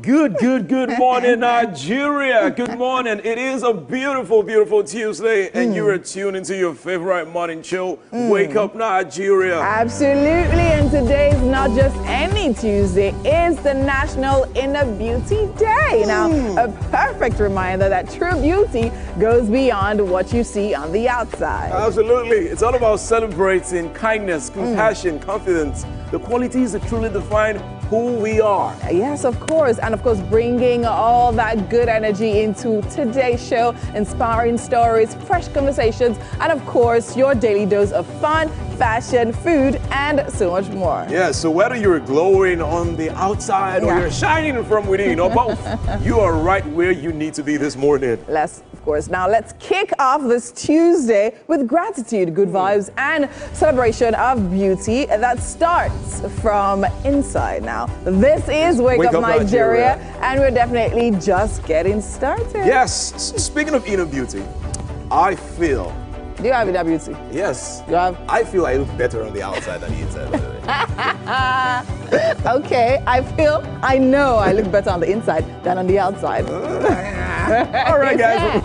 Good morning, Nigeria. Good morning. It is a beautiful, beautiful Tuesday, and you are tuned into your favorite morning show, Wake Up Nigeria. Absolutely, and today is not just any Tuesday, it's the National Inner Beauty Day. Now, a perfect reminder that true beauty goes beyond what you see on the outside. Absolutely. It's all about celebrating kindness, compassion, confidence, the qualities that truly define who we are. Yes, of course. And of course, bringing all that good energy into today's show, inspiring stories, fresh conversations, and of course, your daily dose of fun, fashion, food, and so much more. Yeah, so whether you're glowing on the outside or you're shining from within or both, you are right where you need to be this morning. Of course. Now let's kick off this Tuesday with gratitude, good vibes, and celebration of beauty that starts from inside. Now, this is Wake Up Nigeria, and we're definitely just getting started. Yes, speaking of inner beauty, I feel... Do you have inner beauty? Yes. You have? I feel I look better on the outside than the inside, by the way. Okay, I know I look better on the inside than on the outside. All right, guys.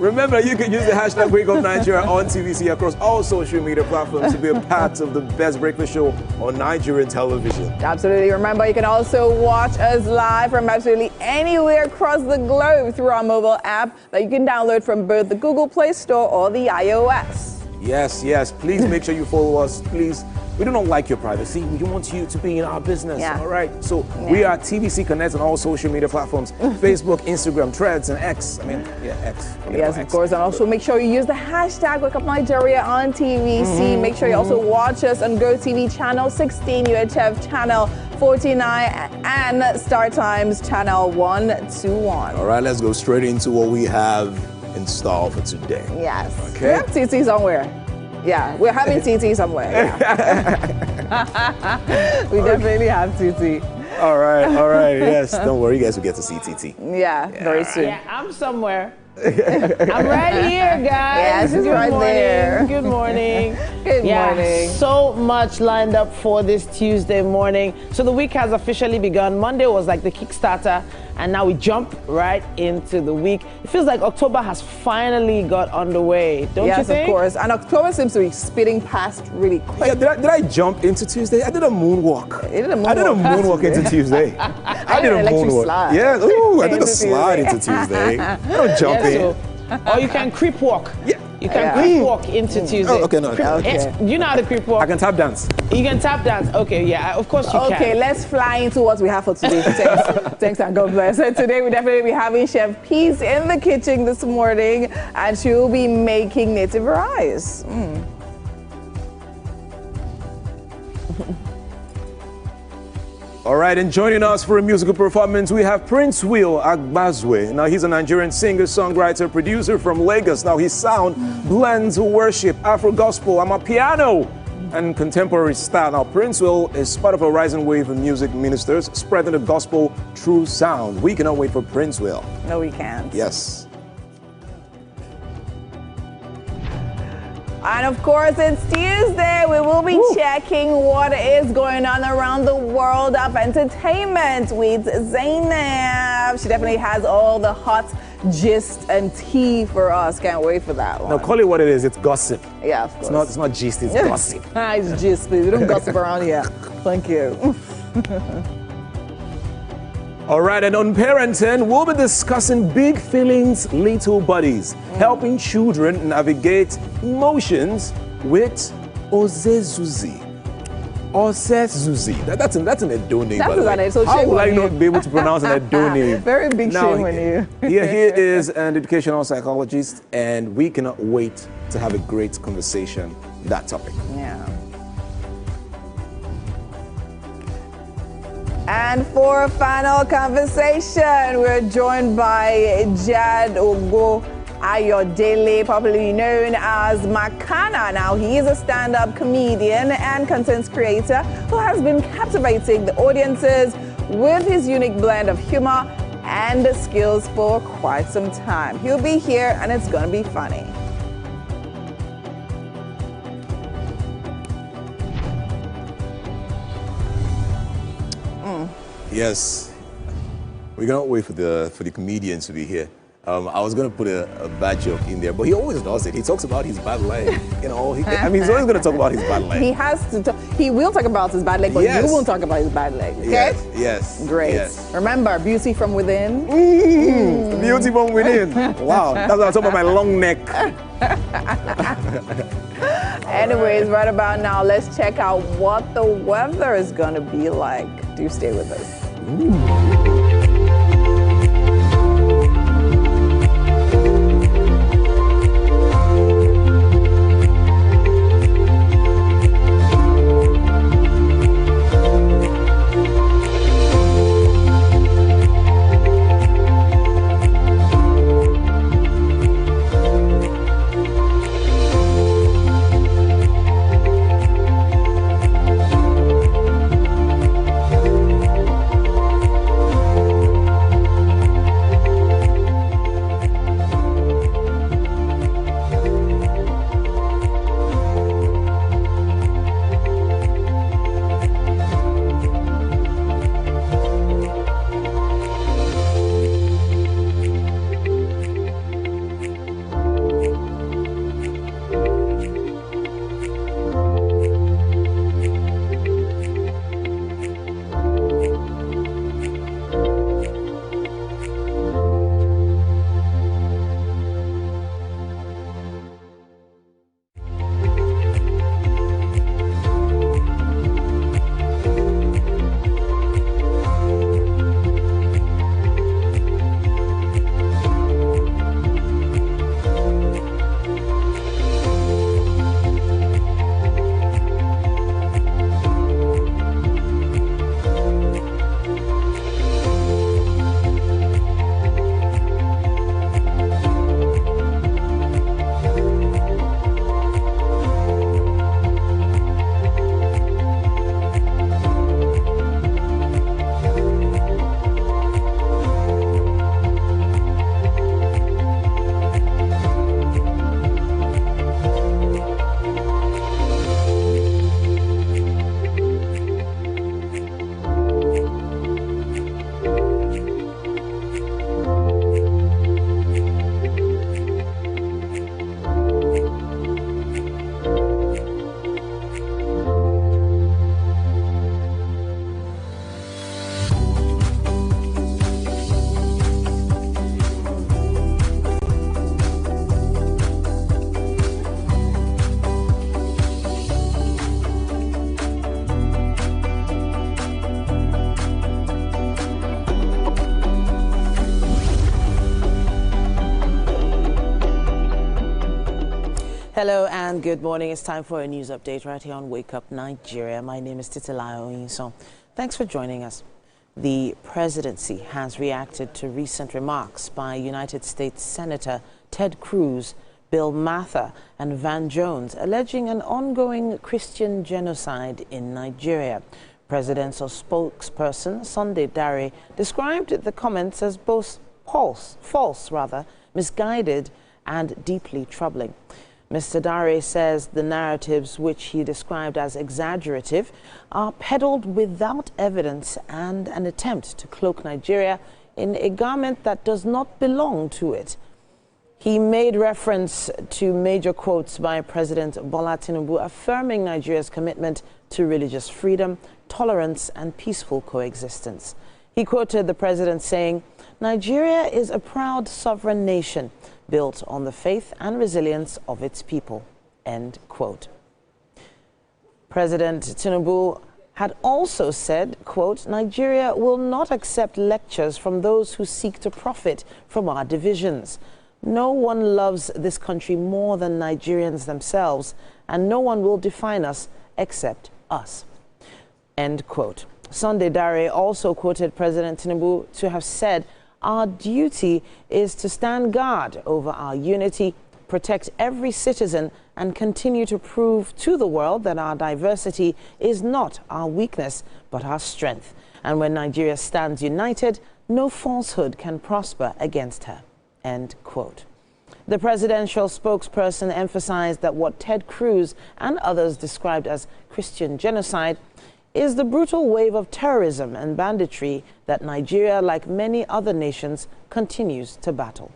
Remember, you can use the hashtag Wake Up Nigeria on TVC across all social media platforms to be a part of the best breakfast show on Nigerian television. Absolutely. Remember, you can also watch us live from absolutely anywhere across the globe through our mobile app that you can download from both the Google Play Store or the iOS. Yes. Please make sure you follow us. Please. We do not like your privacy. We want you to be in our business. Yeah. All right. So we are TVC Connect on all social media platforms: Facebook, Instagram, Threads, and X. X. Yes, of course. And also make sure you use the hashtag Wake Up Nigeria on TVC. Make sure you also watch us on GOTV channel 16, UHF channel 49, and StarTimes channel 121. All right. Let's go straight into what we have in store for today. Yes. Okay. We have TT somewhere. Yeah, we're having TT somewhere. Yeah. We definitely have TT. All right. Yes, don't worry, you guys will get to see TT. Yeah, very soon. Yeah, I'm somewhere. I'm right here, guys. Yes, she's right there. Good morning. Good morning. So much lined up for this Tuesday morning. So the week has officially begun. Monday was like the Kickstarter, and now we jump right into the week. It feels like October has finally got underway, don't you think? Yes, of course. And October seems to be speeding past really quick. Yeah, did I jump into Tuesday? I did a moonwalk. You did a moonwalk. I did a moonwalk into Tuesday. I did a moonwalk. Slide. Yeah, I did a slide into Tuesday. I don't jump in. Or you can creep walk. Yeah. You can creep walk into Tuesday. Oh, okay, no. Okay. You know how to creep walk? I can tap dance. You can tap dance. Okay, yeah, of course you can. Okay, let's fly into what we have for today. Thanks and God bless. So today we definitely be having Chef Peace in the kitchen this morning, and she will be making native rice. All right, and joining us for a musical performance, we have Prince Will Agbazwe. Now, he's a Nigerian singer, songwriter, producer from Lagos. Now, his sound blends worship, Afro-gospel, amapiano, and contemporary style. Now, Prince Will is part of a rising wave of music ministers spreading the gospel through sound. We cannot wait for Prince Will. No, we can't. Yes. And of course, it's Tuesday. We will be checking what is going on around the world of entertainment with Zainab. She definitely has all the hot gist and tea for us. Can't wait for that one. Now, call it what it is. It's gossip. Yeah, of course. It's not gist, it's gossip. It's gist, please. We don't gossip around here. Thank you. All right, and on parenting, we'll be discussing big feelings, little bodies, helping children navigate emotions with Ozezuzi. Ozezuzi. That's an Edo name, by the way. So how will I not be able to pronounce an Edo name? Very big shame on you. He is an educational psychologist, and we cannot wait to have a great conversation on that topic. Yeah. And for a final conversation, we're joined by Jad Ogo Ayodele, popularly known as Makana. Now, he is a stand-up comedian and content creator who has been captivating the audiences with his unique blend of humor and skills for quite some time. He'll be here, and it's going to be funny. Yes. We cannot wait for the comedians to be here. I was going to put a bad joke in there, but he always does it. He talks about his bad leg. You know, he's always going to talk about his bad leg. He has to. He will talk about his bad leg, but Yes. you won't talk about his bad leg. Okay? Yes. Great. Yes. Remember, beauty from within. Beauty from within. Wow. That's what I'm talking about, my long neck. Anyways, right about now, let's check out what the weather is going to be like. Do stay with us. Hello and good morning. It's time for a news update right here on Wake Up Nigeria. My name is Titilayo Oyinson. Thanks for joining us. The presidency has reacted to recent remarks by United States Senator Ted Cruz, Bill Maher, and Van Jones alleging an ongoing Christian genocide in Nigeria. Presidential spokesperson Sunday Dare described the comments as both false, misguided, and deeply troubling. Mr. Dare says the narratives, which he described as exaggerative, are peddled without evidence and an attempt to cloak Nigeria in a garment that does not belong to it. He made reference to major quotes by President Bola Tinubu affirming Nigeria's commitment to religious freedom, tolerance, and peaceful coexistence. He quoted the president saying, "Nigeria is a proud sovereign nation built on the faith and resilience of its people," end quote. President Tinubu had also said, quote, "Nigeria will not accept lectures from those who seek to profit from our divisions. No one loves this country more than Nigerians themselves, and no one will define us except us," end quote. Sunday Dare also quoted President Tinubu to have said, "Our duty is to stand guard over our unity, protect every citizen, and continue to prove to the world that our diversity is not our weakness, but our strength. And when Nigeria stands united, no falsehood can prosper against her," end quote. The presidential spokesperson emphasized that what Ted Cruz and others described as Christian genocide is the brutal wave of terrorism and banditry that Nigeria, like many other nations, continues to battle.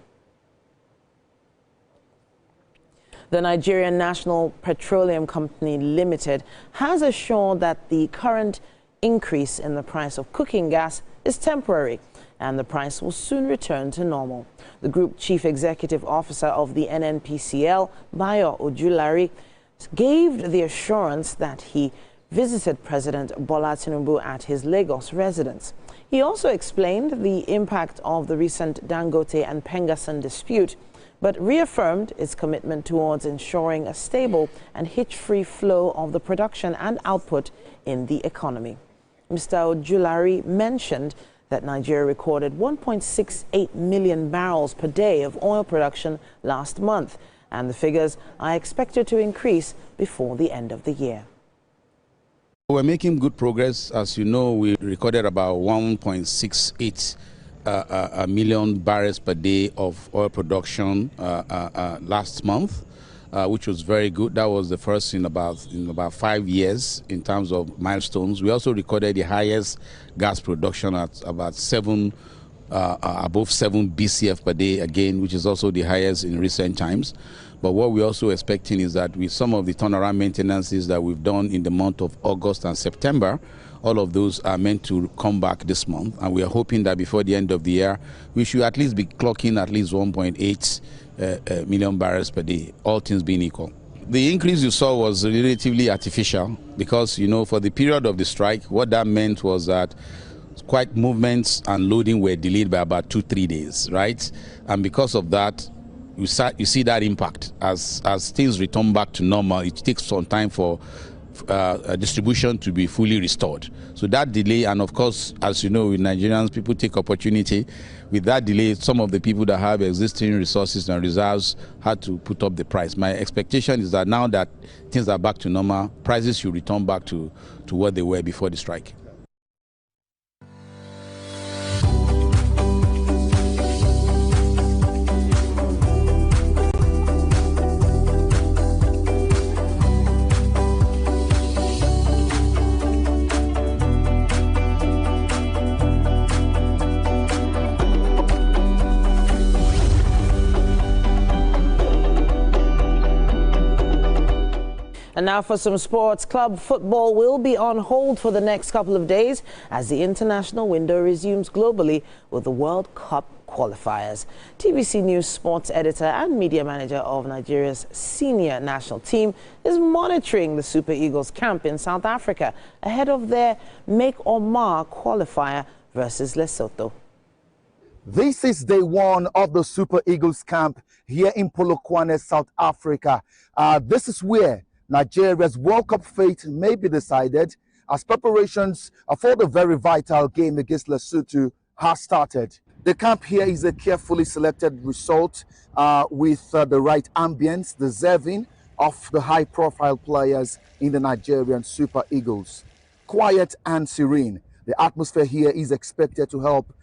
The Nigerian National Petroleum Company Limited has assured that the current increase in the price of cooking gas is temporary and the price will soon return to normal. The Group Chief Executive Officer of the NNPCL, Bayo Ojulari, gave the assurance that he visited President Bola Tinubu at his Lagos residence. He also explained the impact of the recent Dangote and Pengassan dispute, but reaffirmed its commitment towards ensuring a stable and hitch-free flow of the production and output in the economy. Mr. Ojulari mentioned that Nigeria recorded 1.68 million barrels per day of oil production last month, and the figures are expected to increase before the end of the year. We're making good progress. As you know, we recorded about 1.68 million barrels per day of oil production last month, which was very good. That was the first in about 5 years in terms of milestones. We also recorded the highest gas production at about above 7 BCF per day again, which is also the highest in recent times. But what we're also expecting is that with some of the turnaround maintenances that we've done in the month of August and September, all of those are meant to come back this month. And we are hoping that before the end of the year, we should at least be clocking at least 1.8 million barrels per day, all things being equal. The increase you saw was relatively artificial because, you know, for the period of the strike, what that meant was that quite movements and loading were delayed by about 2-3 days, right? And because of that, you see that impact. As things return back to normal, it takes some time for distribution to be fully restored. So that delay, and of course, as you know, with Nigerians, people take opportunity. With that delay, some of the people that have existing resources and reserves had to put up the price. My expectation is that now that things are back to normal, prices should return back to what they were before the strike. And now for some sports. Club football will be on hold for the next couple of days as the international window resumes globally with the World Cup qualifiers. TVC News sports editor and media manager of Nigeria's senior national team is monitoring the Super Eagles camp in South Africa ahead of their make-or-mar qualifier versus Lesotho. This is day one of the Super Eagles camp here in Polokwane, South Africa. This is where Nigeria's World Cup fate may be decided as preparations for the very vital game against Lesotho has started. The camp here is a carefully selected resort with the right ambience, deserving of the high-profile players in the Nigerian Super Eagles. Quiet and serene, the atmosphere here is expected to help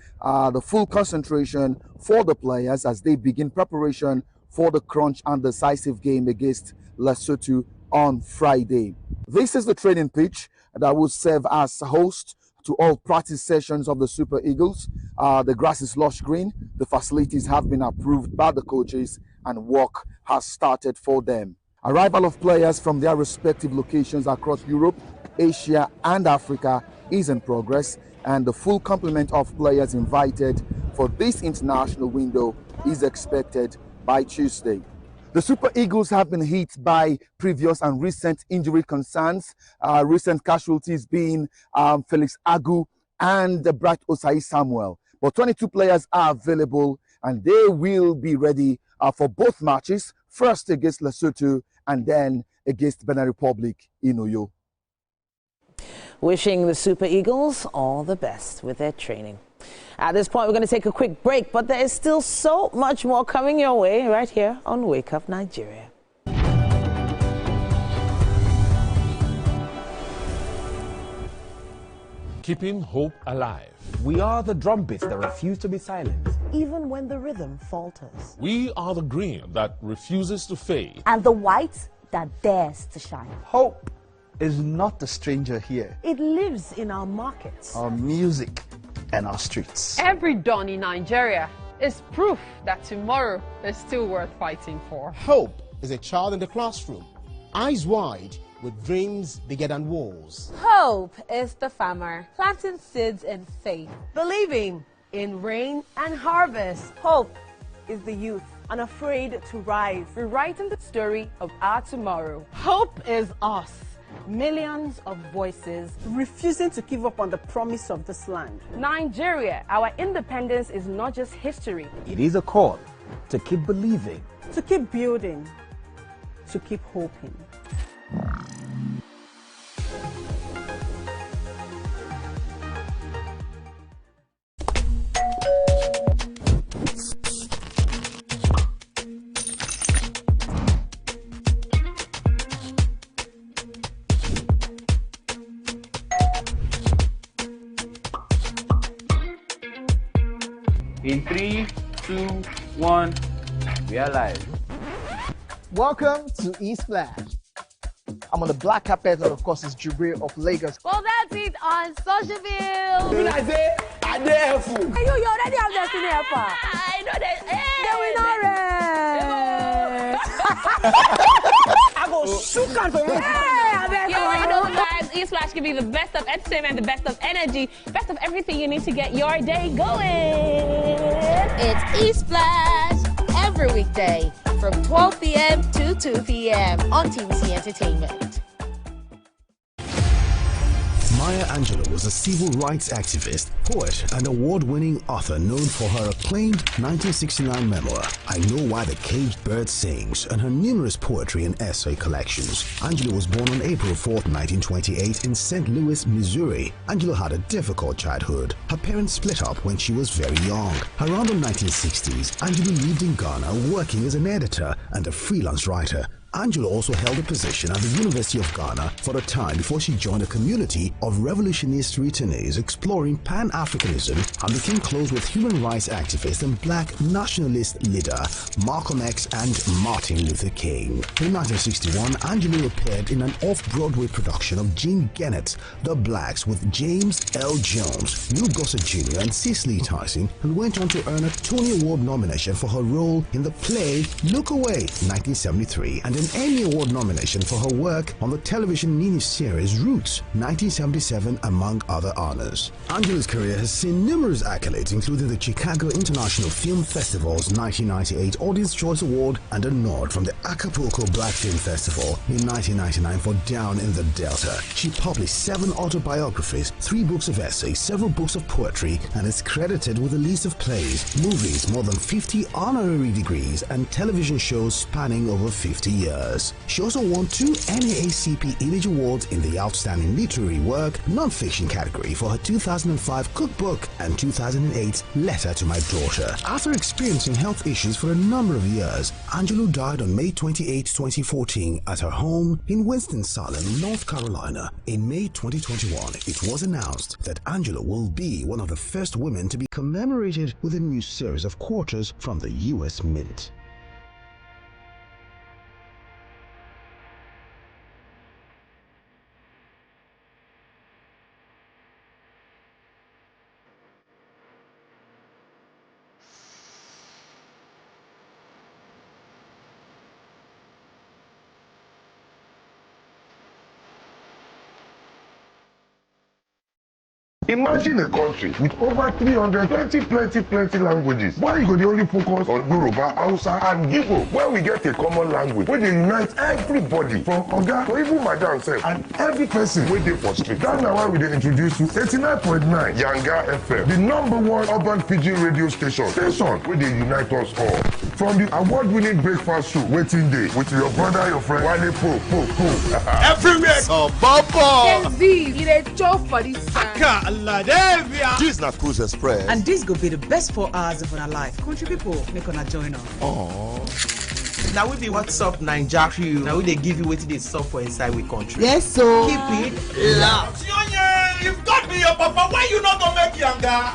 the full concentration for the players as they begin preparation for the crunch and decisive game against Lesotho on Friday. This is the training pitch that will serve as a host to all practice sessions of the Super Eagles. The grass is lush green, the facilities have been approved by the coaches, and work has started for them. Arrival of players from their respective locations across Europe, Asia and Africa is in progress, and the full complement of players invited for this international window is expected by Tuesday. The Super Eagles have been hit by previous and recent injury concerns, recent casualties being Felix Agu and Bright Osai Samuel. But 22 players are available and they will be ready for both matches, first against Lesotho and then against Benin Republic in Uyo. Wishing the Super Eagles all the best with their training. At this point, we're going to take a quick break, but there is still so much more coming your way right here on Wake Up Nigeria. Keeping hope alive. We are the drumbeats that refuse to be silent. Even when the rhythm falters. We are the green that refuses to fade. And the white that dares to shine. Hope is not a stranger here. It lives in our markets, Our music and our streets. Every dawn in Nigeria is proof that tomorrow is still worth fighting for. Hope is a child in the classroom, eyes wide, with dreams bigger than walls. Hope is the farmer planting seeds in faith. believing in rain and harvest. Hope is the youth Unafraid to rise, rewriting the story of our tomorrow. Hope is us, millions of voices refusing to give up on the promise of this land. Nigeria, our independence is not just history. It is a call to keep believing, To keep building, to keep hoping. In 3, 2, 1, we are live. Welcome to East Flash. I'm on the black carpet, and of course, it's Jubril of Lagos. Well, that's it on Socialville. When I say, I dare fool. You already have Destiny Helper. I know that. I go shoot out for you. You already know, guys. East Flash give you the best of entertainment, the best of energy, best of everything you need to get your day going. It's East Flash every weekday from 12 p.m. to 2 p.m. on TVC Entertainment. Maya Angelou was a civil rights activist, poet, and award-winning author known for her acclaimed 1969 memoir, I Know Why the Caged Bird Sings, and her numerous poetry and essay collections. Angelou was born on April 4, 1928 in St. Louis, Missouri. Angelou had a difficult childhood. Her parents split up when she was very young. Around the 1960s, Angelou lived in Ghana working as an editor and a freelance writer. Angelou also held a position at the University of Ghana for a time before she joined a community of revolutionist returnees exploring Pan-Africanism and became close with human rights activist and black nationalist leader Malcolm X and Martin Luther King. In 1961, Angelou appeared in an off-Broadway production of Jean Gennett's The Blacks with James L. Jones, Lou Gossett Jr. and Cicely Tyson, and went on to earn a Tony Award nomination for her role in the play Look Away in 1973 and an Emmy Award nomination for her work on the television miniseries Roots 1977, among other honors. Angelou's career has seen numerous accolades, including the Chicago International Film Festival's 1998 Audience Choice Award and a nod from the Acapulco Black Film Festival in 1999 for Down in the Delta. She published 7 autobiographies, 3 books of essays, several books of poetry, and is credited with a list of plays, movies, more than 50 honorary degrees, and television shows spanning over 50 years. She also won 2 NAACP Image Awards in the Outstanding Literary Work Non-Fiction category for her 2005 cookbook and 2008 Letter to My Daughter. After experiencing health issues for a number of years, Angelou died on May 28, 2014 at her home in Winston-Salem, North Carolina. In May 2021, it was announced that Angelou will be one of the first women to be commemorated with a new series of quarters from the U.S. Mint. Imagine a country with over 320 plenty languages. Why you go the only focus on Yoruba, Hausa, and Igbo? Where we get a common language where they unite everybody from Oga to even Madam self and every person where they for street. That's now why we dey introduce you 89.9 Yanga FM, the #1 urban pidgin radio station where they unite us all. From the award-winning breakfast show, Waiting Day, with your brother, your friend, Wale Po. Everywhere. So, Baba. It a joke for this time. This is not Cruise Express. And this go be the best 4 hours of our life. Country people, make una join us. Oh. Now we be what's up Naija crew. Now we they give you wetin dey sup for inside we country. Yes, so keep it loud. If God be your papa, why you not gonna make Yanga?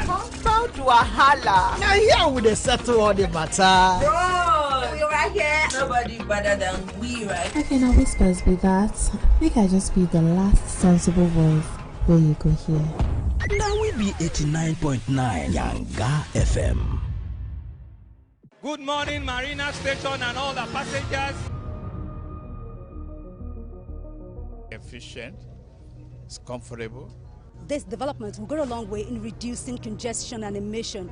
Compound to a holla. Now here we dey settle all the matter. Bro, you're right. yeah. Nobody better than we, right? Okay, now whispers be that. Make I just be the last sensible voice where you go here. Now we be 89.9 Yanga FM. Good morning, Marina Station and all the passengers. Efficient, it's comfortable. This development will go a long way in reducing congestion and emission.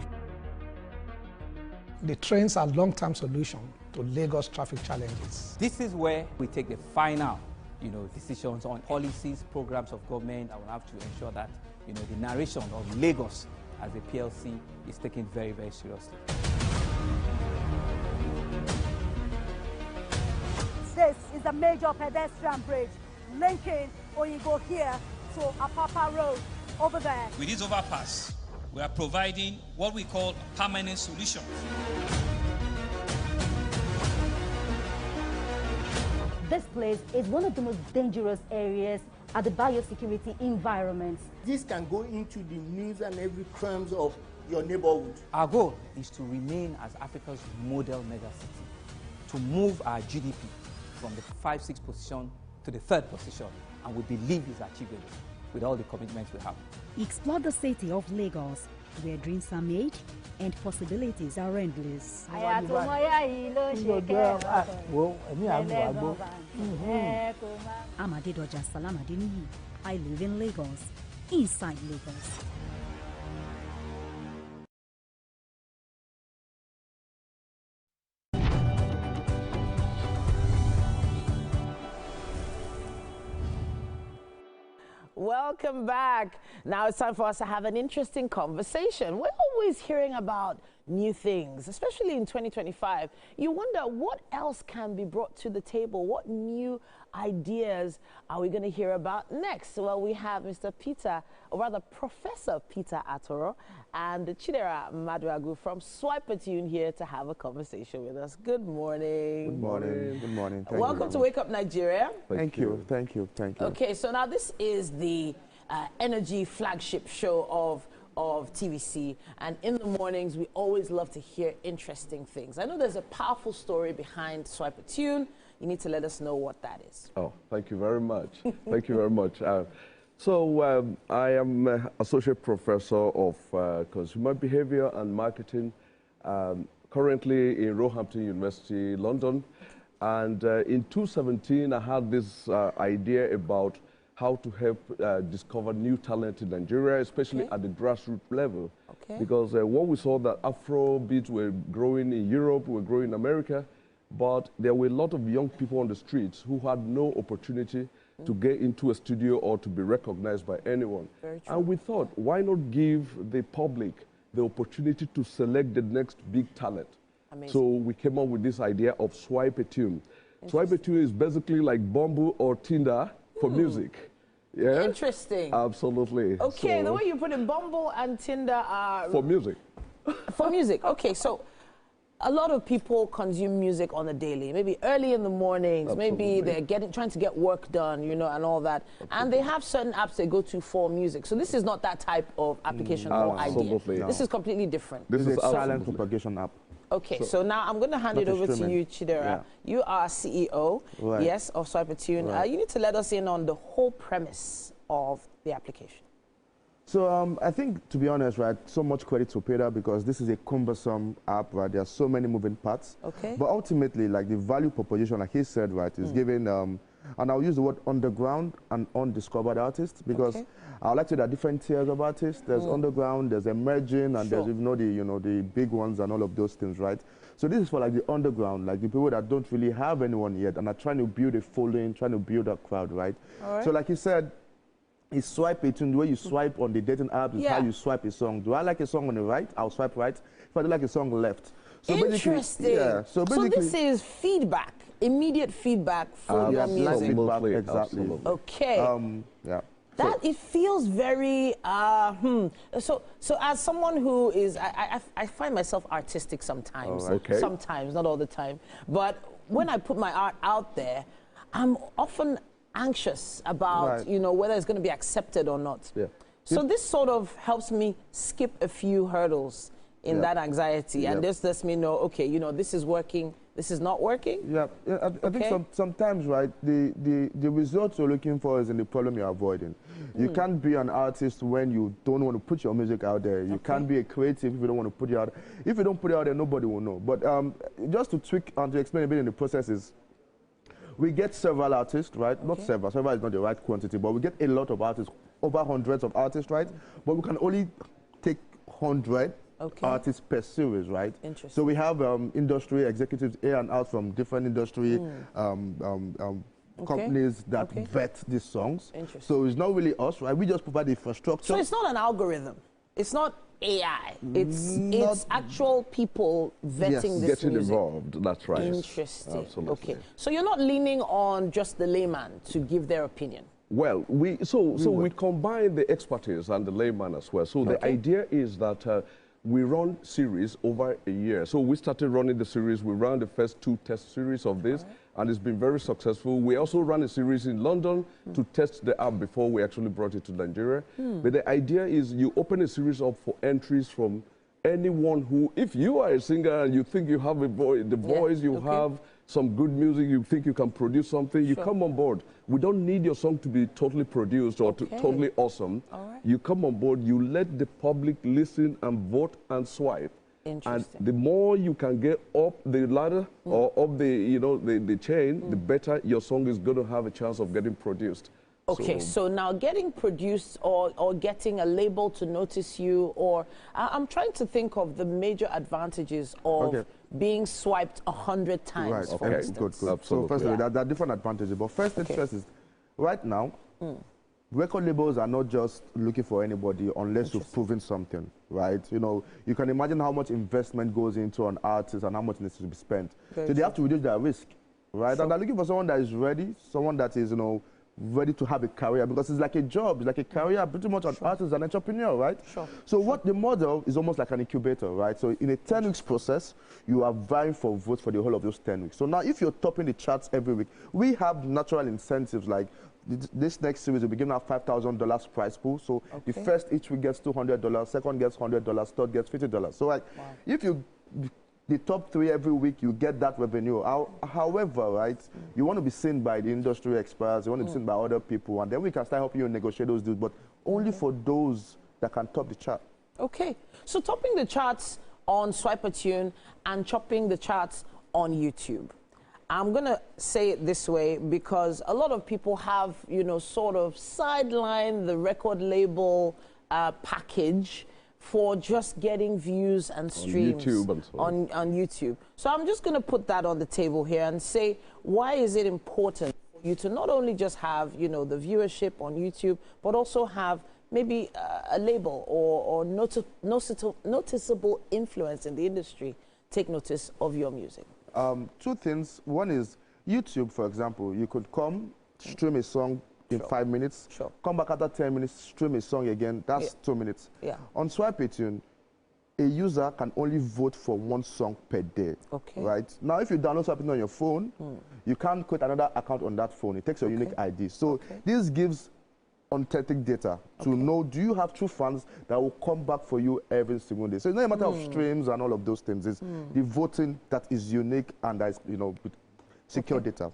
The trains are long-term solution to Lagos traffic challenges. This is where we take the final, decisions on policies, programs of government. I will have to ensure that, the narration of Lagos as a PLC is taken very, very seriously. This is a major pedestrian bridge linking Oyingo here to Apapa Road over there. With this overpass, we are providing what we call a permanent solution. This place is one of the most dangerous areas at the biosecurity environment. This can go into the news and every crimes of your neighborhood. Our goal is to remain as Africa's model megacity, to move our GDP from the 5-6 position to the 3rd position, and we believe it's achievable with all the commitments we have. Explore the city of Lagos, where dreams are made and possibilities are endless. Amadedoja Salamadini. I live in Lagos, inside Lagos. Welcome back. Now it's time for us to have an interesting conversation. We're always hearing about new things, especially in 2025. You wonder what else can be brought to the table? What new ideas are we going to hear about next? Well, we have Mr. Peter, or rather Professor Peter Atoro, and Chidera Maduagu from Swipertune here to have a conversation with us. Good morning. Good morning. Good morning. Welcome to Wake Up Nigeria. Thank you. Thank you. Thank you. Okay, so now this is the energy flagship show of TVC, and in the mornings we always love to hear interesting things. I know there's a powerful story behind Swipertune. You need to let us know what that is. Oh, thank you very much. Thank you very much. I am Associate Professor of Consumer Behavior and Marketing, currently in Roehampton University, London. And in 2017, I had this idea about how to help discover new talent in Nigeria, especially at the grassroots level. Because what we saw that Afrobeats were growing in Europe, were growing in America, but there were a lot of young people on the streets who had no opportunity to get into a studio or to be recognized by anyone. And we thought, why not give the public the opportunity to select the next big talent? Amazing. So we came up with this idea of Swipertune. Swipertune is basically like Bumble or Tinder for music. Yeah? Interesting. Absolutely. Okay, so the way you put it, Bumble and Tinder are... For music. For music. Okay, so a lot of people consume music on a daily, maybe early in the mornings, maybe they're trying to get work done, and all that. And they have certain apps they go to for music. So this is not that type of application or idea. No. This is completely different. This is a silent propagation app. Okay, so now I'm going to hand it over to you, Chidera. Yeah. You are CEO, yes, of Swipertune. You need to let us in on the whole premise of the application. So I think, to be honest, right, so much credit to Peter because this is a cumbersome app, right? There are so many moving parts. Okay. But ultimately, like the value proposition, like he said, right, is giving, and I'll use the word underground and undiscovered artists because I like to say there are different tiers of artists. There's underground, there's emerging, and there's the big ones and all of those things, right? So this is for like the underground, like the people that don't really have anyone yet and are trying to build a following, trying to build a crowd, right? So like he said, it's Swipertune. The way you swipe on the dating app is how you swipe a song. Do I like a song on the right? I'll swipe right. If I do like a song left. So interesting. So this is feedback, immediate feedback for your music. Feedback, exactly. Okay. That it feels very So as someone who is I find myself artistic sometimes. Sometimes, not all the time. But when I put my art out there, I'm often anxious about whether it's going to be accepted or not. So this sort of helps me skip a few hurdles in that anxiety and this lets me know, okay, this is working, This is not working? Yeah, I think sometimes, right, the results you're looking for is in the problem you're avoiding. You can't be an artist when you don't want to put your music out there. You can't be a creative if you don't want to put it out. If you don't put it out there, nobody will know. But just to tweak and to explain a bit in the process is, we get several artists, right? Not several is not the right quantity, but we get a lot of artists, over hundreds of artists, right? But we can only take 100 artists per series, right? Interesting. So we have industry executives in and out from different industry companies that vet these songs. So it's not really us, right? We just provide the infrastructure. So it's not an algorithm. It's not AI. It's actual people vetting this getting music. involved. That's right. Interesting. Absolutely. Okay. So you're not leaning on just the layman to give their opinion. Well, we combine the expertise and the layman as well. So the idea is that we run series over a year. So we started running the series. We ran the first 2 test series of this, and it's been very successful. We also ran a series in London to test the app before we actually brought it to Nigeria. But the idea is you open a series up for entries from anyone who, if you are a singer and you think you have a voice, you have some good music, you think you can produce something, you come on board. We don't need your song to be totally produced or totally awesome. You come on board, you let the public listen and vote and swipe. And the more you can get up the ladder or up the chain, the better your song is going to have a chance of getting produced. Okay, so now getting produced or getting a label to notice you, or I'm trying to think of the major advantages of being swiped 100 times, for instance. Good. So first of all, there are different advantages. But first thing first is, right now, record labels are not just looking for anybody unless you've proven something, right? You know, you can imagine how much investment goes into an artist and how much needs to be spent. So they have to reduce their risk, right? And they're looking for someone that is ready, someone that is, ready to have a career, because it's like a job, it's like a career. Pretty much an artist is an entrepreneur, right? So what the model is almost like an incubator, right? So in a 10 weeks process, you are vying for votes for the whole of those 10 weeks. So now if you're topping the charts every week, we have natural incentives like this next series will be giving out $5,000 prize pool. So the first each week gets $200, second gets $100, third gets $50. So like if you the top 3 every week, you get that revenue. However, right, you want to be seen by the industry experts, you want to be seen by other people, and then we can start helping you negotiate those deals, but only for those that can top the chart. Okay, so topping the charts on Swipe-A-Tune and topping the charts on YouTube. I'm going to say it this way because a lot of people have, sort of sidelined the record label package for just getting views and streams on YouTube. So I'm just going to put that on the table here and say, why is it important for you to not only just have, the viewership on YouTube, but also have maybe a label or noticeable influence in the industry take notice of your music? 2 things. One is YouTube, for example. You could come, stream a song in 5 minutes, come back after 10 minutes, stream a song again. That's 2 minutes. On Swipe-A-Tune, a user can only vote for 1 song per day. Right? Now, if you download Swipe-A-Tune on your phone, you can't create another account on that phone. It takes your unique ID. So this gives authentic data to know, do you have true fans that will come back for you every single day? So it's not a matter of streams and all of those things. It's the voting that is unique and that is, with secure data.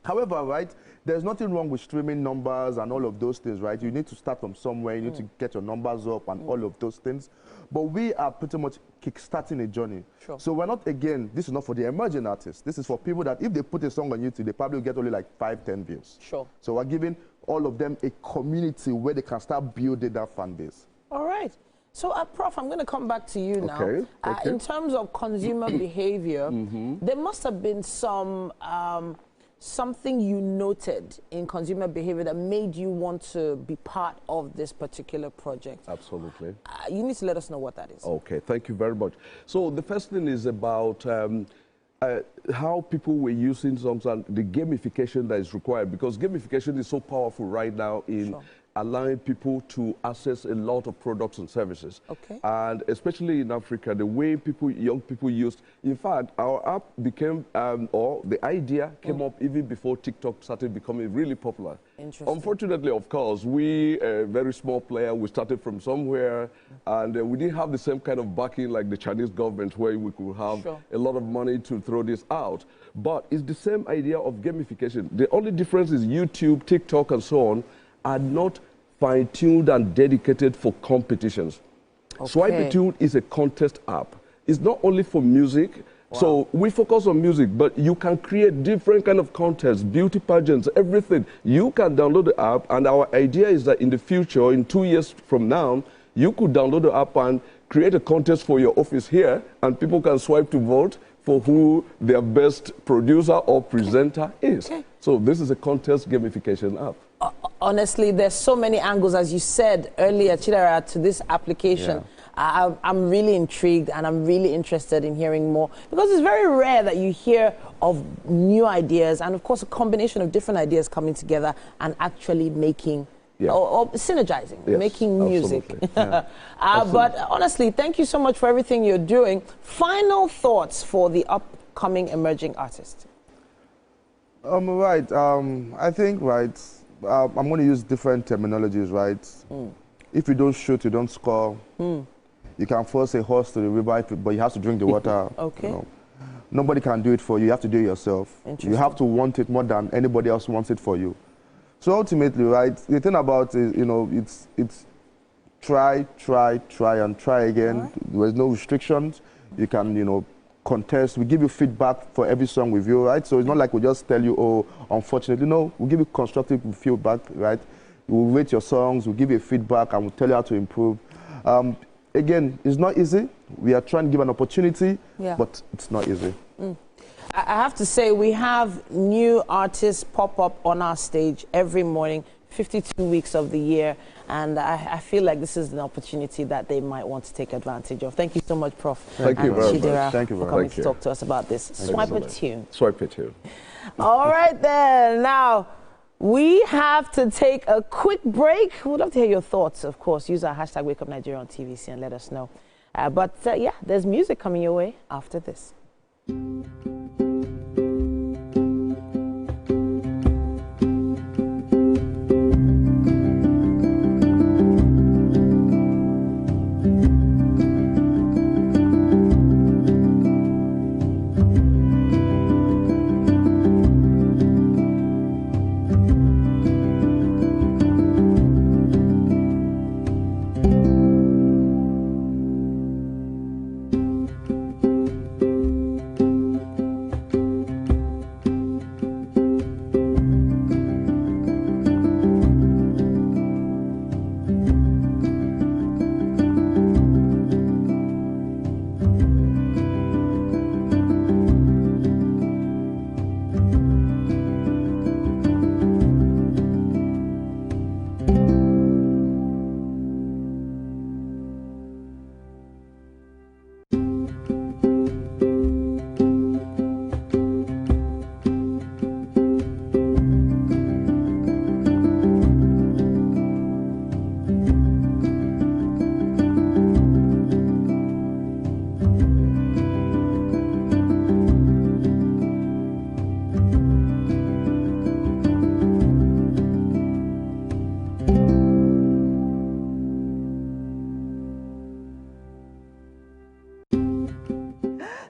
However, right, there's nothing wrong with streaming numbers and all of those things, right? You need to start from somewhere. You need to get your numbers up and all of those things. But we are pretty much kickstarting a journey. So we're not, again, this is not for the emerging artists. This is for people that if they put a song on YouTube, they probably get only like 5-10 views. So we're giving all of them a community where they can start building that fan base. All right. So, Prof, I'm going to come back to you now. In terms of consumer behavior, there must have been some something you noted in consumer behavior that made you want to be part of this particular project. Absolutely. You need to let us know what that is. Okay, thank you very much. So the first thing is about how people were using songs and the gamification that is required, because gamification is so powerful right now in allowing people to access a lot of products and services. Okay. And especially in Africa, the way young people used, in fact, our app became, or the idea came up even before TikTok started becoming really popular. Interesting. Unfortunately, of course, we, a very small player, we started from somewhere, and we didn't have the same kind of backing like the Chinese government, where we could have a lot of money to throw this out. But it's the same idea of gamification. The only difference is YouTube, TikTok, and so on are not fine-tuned and dedicated for competitions. Okay. Swipe It Tuned is a contest app. It's not only for music. Wow. So we focus on music, but you can create different kind of contests, beauty pageants, everything. You can download the app, and our idea is that in the future, in 2 years from now, you could download the app and create a contest for your office here, and people can swipe to vote for who their best producer or presenter is. Okay. So this is a contest gamification app. Honestly, there's so many angles, as you said earlier, Chidera, to this application. Yeah. I'm really intrigued, and I'm really interested in hearing more, because it's very rare that you hear of new ideas and, of course, a combination of different ideas coming together and actually making or synergizing, making music. Yeah. But honestly, thank you so much for everything you're doing. Final thoughts for the upcoming emerging artists? I think, I'm going to use different terminologies, right? If you don't shoot, you don't score. You can force a horse to the river, but you have to drink the water. Okay. You know. Nobody can do it for you. You have to do it yourself. You have to want it more than anybody else wants it for you. So ultimately, the thing about it, it's try, and try again. Right. There's no restrictions. You can, contest. We give you feedback for every song with you, right? So it's not like we just tell you, oh, unfortunately. No, we give you constructive feedback, right? We'll rate your songs, we'll give you feedback, and we'll tell you how to improve. Again, it's not easy. We are trying to give an opportunity, but it's not easy. I have to say, we have new artists pop up on our stage every morning, 52 weeks of the year, and I feel like this is an opportunity that they might want to take advantage of. Thank you so much, Prof. Thank you very much. Thank you for coming to talk to us about this. Swipe It Tuned. Swipe It Tuned. All right, then. Now, we have to take a quick break. We'd love to hear your thoughts, of course. Use our hashtag WakeUpNigeria on TVC and let us know. Yeah, there's music coming your way after this.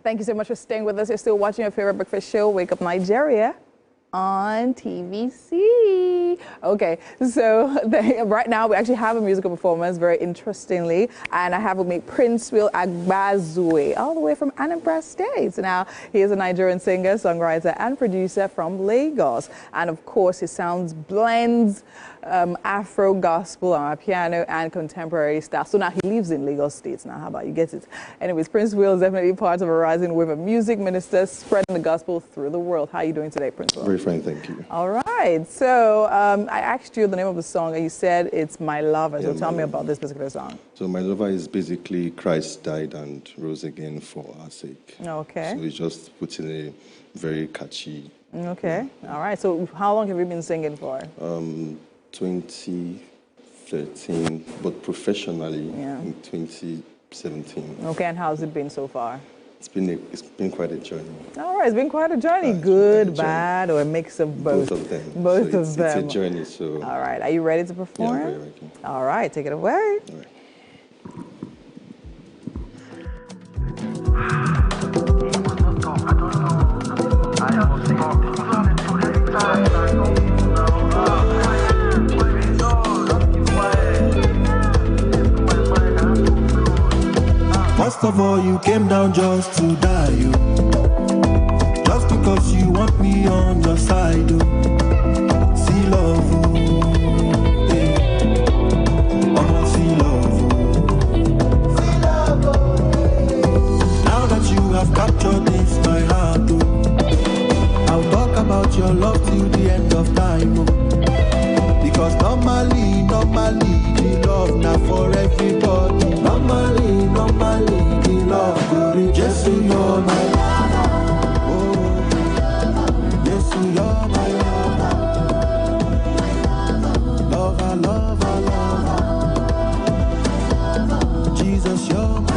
Thank you so much for staying with us. You're still watching your favorite breakfast show, Wake Up Nigeria, on TVC. Okay, so right now we actually have a musical performance, very interestingly, and I have with me Prince Will Agbazue, all the way from Anambra State. Now, he is a Nigerian singer, songwriter, and producer from Lagos. And of course, his sounds blends Afro, gospel, piano, and contemporary style. So now he lives in Lagos State. Now, how about you get it? Anyways, Prince Will is definitely part of a rising wave of music ministers spreading the gospel through the world. How are you doing today, Prince Will? Very fine, thank you. All right. So I asked you the name of the song, and you said it's My Lover. So tell me about this particular song. So My Lover is basically Christ died and rose again for our sake. Okay. So we just put in a very catchy. Okay. All right. So how long have you been singing for? 25 2013, but professionally in 2017. Okay, and how's it been so far? It's been quite a journey. All right, it's been quite a journey. Good, bad, or a mix of both? Both of them. Both so of them. It's a journey, so... All right, are you ready to perform? Yeah, I'm very ready. All right, take it away. All right. First of all, you came down just to die, you. Just because you want me on your side, you. See love, oh, see love, Now that you have captured this, my heart, oh. I'll talk about your love till the end of time, oh. Because normally, the love not for everybody. Normally, the love go reach. Yes, you're my lover. Oh, yes, you're my lover. Lover. Jesus, you're my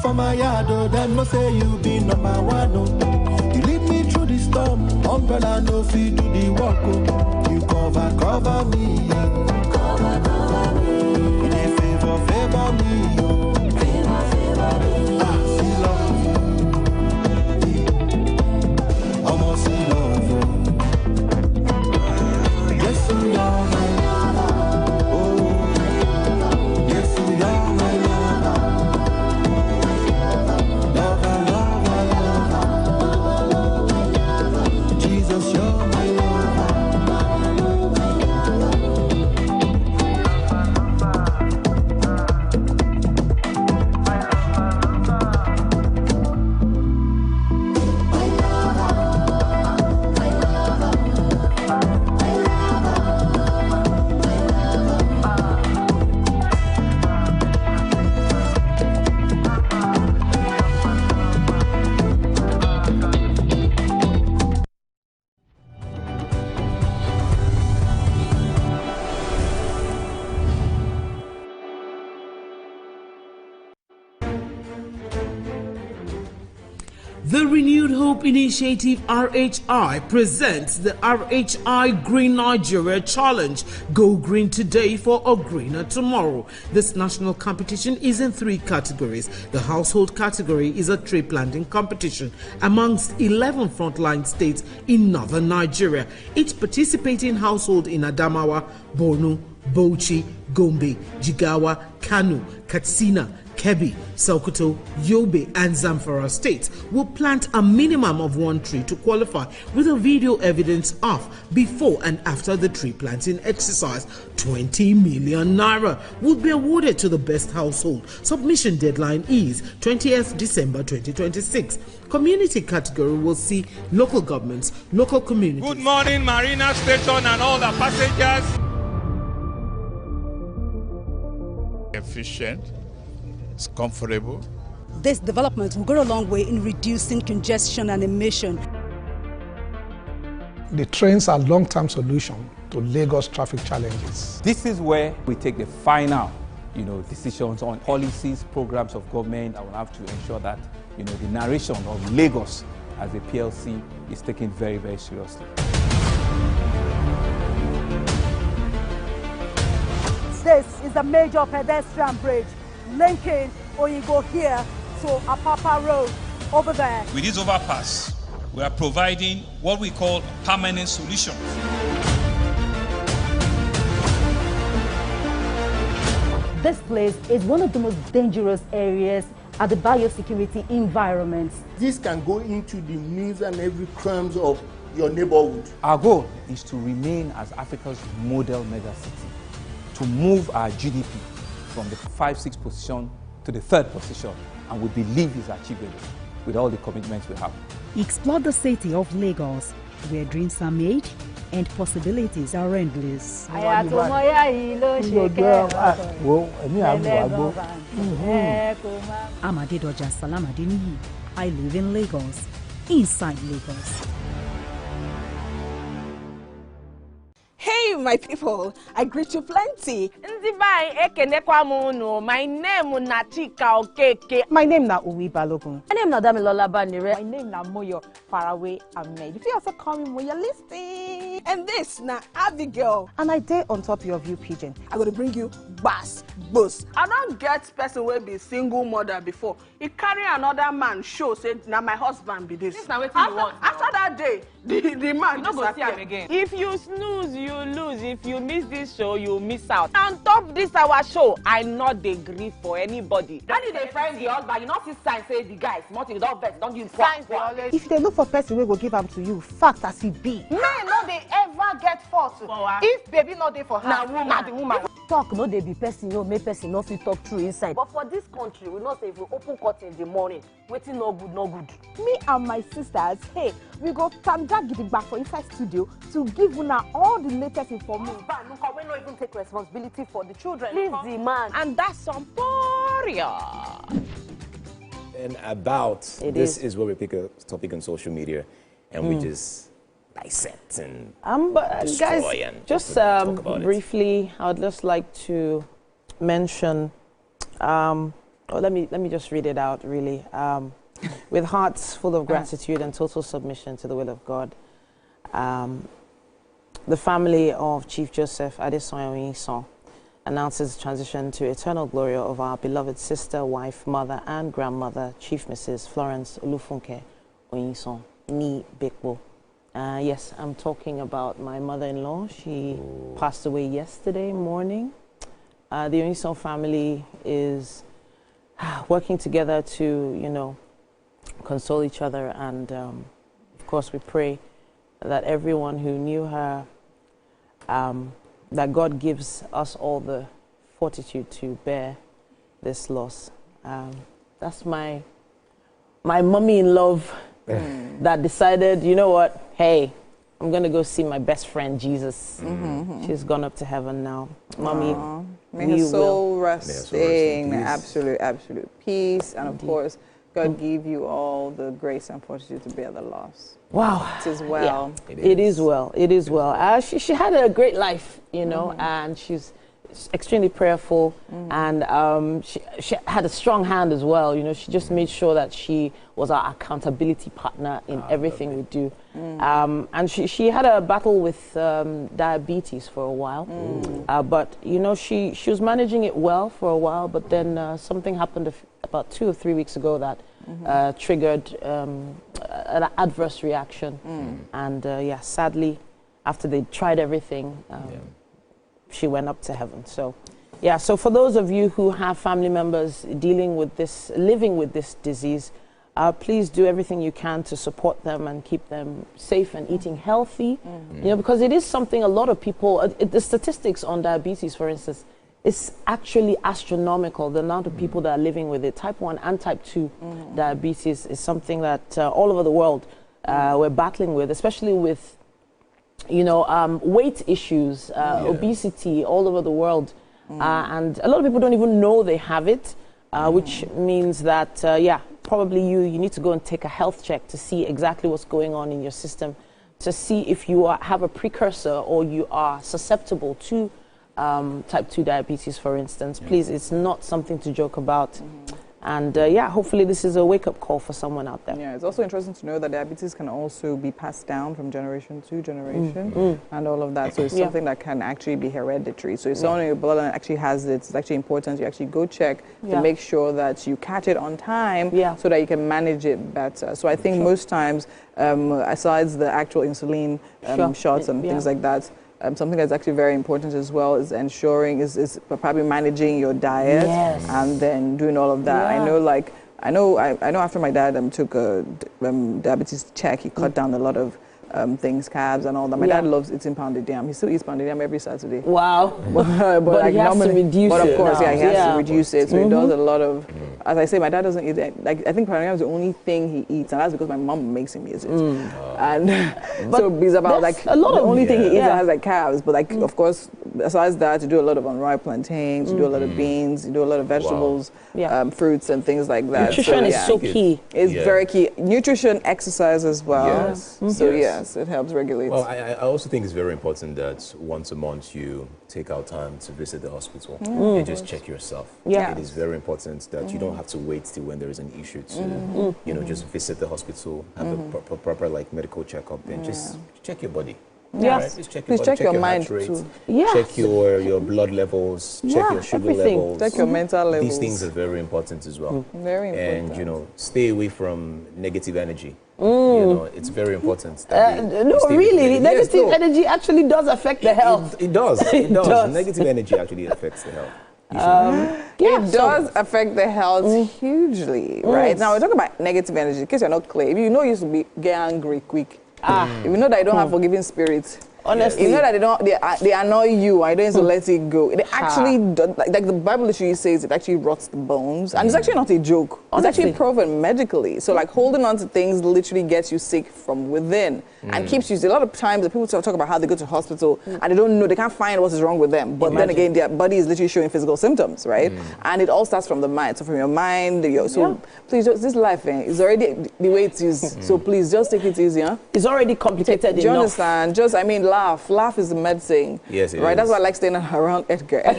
for my yard, oh, them no say you be number one, oh. You lead me through the storm, umbrella no fit do the work, oh. You cover me, you dey favor me, oh. Ah, see love, almost see love, oh. Yes, you are my lover, oh. Yes, you are my lover. Jesus, you're my The Renewed Hope Initiative RHI presents the RHI Green Nigeria Challenge. Go green today for a greener tomorrow. This national competition is in 3 categories. The household category is a tree planting competition amongst 11 frontline states in northern Nigeria. Each participating household in Adamawa, Borno, Bauchi, Gombe, Jigawa, Kano, Katsina, Kebbi, Sokoto, Yobe and Zamfara states will plant a minimum of 1 tree to qualify, with a video evidence of before and after the tree planting exercise. 20 million naira will be awarded to the best household. Submission deadline is 20th December 2026. Community category will see local governments, local communities. Good morning, Marina Station and all the passengers. Efficient. It's comfortable. This development will go a long way in reducing congestion and emission. The trains are a long-term solution to Lagos traffic challenges. This is where we take the final, decisions on policies, programs of government. I will have to ensure that, the narration of Lagos as a PLC is taken very, very seriously. This is a major pedestrian bridge linking Oyingo here to Apapa Road over there. With this overpass, we are providing what we call a permanent solution. This place is one of the most dangerous areas at the biosecurity environment. This can go into the news and every crimes of your neighborhood. Our goal is to remain as Africa's model megacity, to move our GDP from the 5-6 position to the 3rd position, and we believe is achievable with all the commitments we have. Explore the city of Lagos, where dreams are made, and possibilities are endless. I'm Adedoja Salam Adeniyi. I live in Lagos, inside Lagos. Hey, my people, I greet you plenty. My name is Nachika Okeke. My name na Uwi Balogun. My name na Damilola Banire. My name na Moyo Faraway Ahmed. If you also call me Moyo Listy. And this na Abigail. And I dare on top of your view pigeon. I'm going to bring you bass, boost. I don't get person will be single mother before. He carry another man show say now my husband be this. Now what you want? After that day, the man you not go see him again. If you snooze, you lose. If you miss this show, you miss out. On top this our show, I not dey gree for anybody. When they friend the husband, you not see sign say the guys, nothing, don't vex, don't give signs. If they look for person we go give them to you, fact as it be. Men no they ever get fault. If baby not there for her, na the woman. Talk no dey be person no make person no fit talk true inside. But for this country, we know say if we open curtain in the morning, waiting no good, no good. Me and my sisters, hey, we go tanda gidigba for inside studio to give una all the latest information. Look, we not even take responsibility for the children. Please the man. And that's some poria. And about this is where we pick a topic on social media and we just dissect and destroy guys, and just talk about briefly, I would just like to mention. Let me just read it out. Really, with hearts full of gratitude and total submission to the will of God, the family of Chief Joseph Adesoya announces transition to eternal glory of our beloved sister, wife, mother, and grandmother, Chief Mrs. Florence Olufunke Oyinson Ni Bekbo. Yes, I'm talking about my mother-in-law. She passed away yesterday morning. The Oyinson family is working together to, console each other, and of course we pray that everyone who knew her, that God gives us all the fortitude to bear this loss. That's my mommy in love that decided, you know what, hey, I'm going to go see my best friend, Jesus. She's gone up to heaven now. Mommy, may her soul rest in absolute peace. And of course, God give you all the grace and fortitude to bear the loss. Wow. It is well. Yeah, it is well. It is well. She had a great life, and she's extremely prayerful, and she had a strong hand as well. She just made sure that she was our accountability partner in everything we do. And she had a battle with diabetes for a while, but she was managing it well for a while. But then something happened about 2 or 3 weeks ago that triggered an adverse reaction, and sadly, after they tried everything. She went up to heaven. So, so for those of you who have family members living with this disease, please do everything you can to support them and keep them safe and eating healthy. Because it is something a lot of people, the statistics on diabetes, for instance, is actually astronomical. The amount of people that are living with it, type 1 and type 2 diabetes, is something that all over the world we're battling with, especially with weight issues, obesity all over the world. And a lot of people don't even know they have it, which means that, probably you need to go and take a health check to see exactly what's going on in your system, to see if you have a precursor or you are susceptible to type 2 diabetes, for instance. Please, it's not something to joke about. And hopefully this is a wake-up call for someone out there. Yeah, it's also interesting to know that diabetes can also be passed down from generation to generation and all of that. So it's something that can actually be hereditary. So if someone in your bloodline actually has it, it's actually important you actually go check to make sure that you catch it on time so that you can manage it better. So I think most times, besides the actual insulin shots and things like that, something that's actually very important as well is ensuring is probably managing your diet and then doing all of that. I know after my dad took a diabetes check, he cut down a lot of things, carbs and all that. My dad loves eating pounded yam. He still eats pounded yam every Saturday. Wow. but like he has to reduce it. But of course, he has to reduce it. So he does a lot of, as I say, my dad doesn't eat it. Like, I think pounded yam is the only thing he eats, and that's because my mom makes him eat it. And so it's about like a lot the of only thing he eats that has like carbs. But like, of course, besides that, you do a lot of unripe plantains, you do a lot of beans, you do a lot of vegetables, fruits and things like that. Nutrition is so key. It's very key. Nutrition, exercise as well. Yes. So yes, it helps regulate. Well, I also think it's very important that once a month you take out time to visit the hospital and just check yourself. It is very important that you don't have to wait till when there is an issue to, you know, just visit the hospital, have a proper like medical checkup, and just check your body. Yes. Right? Just check your body, check your your mind heart rate, too. Check your blood levels, check your sugar levels. Check your mental levels. These things are very important as well. Very important. And, you know, stay away from negative energy. You know, it's very important. That no, really, negative energy actually does affect the health. It does. It does. Negative energy actually affects the health. It does affect the health hugely, right? Now, we're talking about negative energy. In case you're not clear, if you know you used to get angry quick, if you know that you don't have forgiving spirits, honestly, you know that they annoy you, I don't need to let it go. It actually does, like the Bible literally says, it actually rots the bones, and it's actually not a joke. It's actually proven medically. So like holding on to things literally gets you sick from within and keeps you. A lot of times the people talk about how they go to hospital and they don't know, they can't find what is wrong with them. But then again, their body is literally showing physical symptoms, right? And it all starts from the mind. So from your mind, please, just, this life is already the way it is. So please just take it easy, huh? It's already complicated Do you understand? Just, I mean, laugh is the medicine. Yes, it right? is. That's why I like staying around Edgar. Am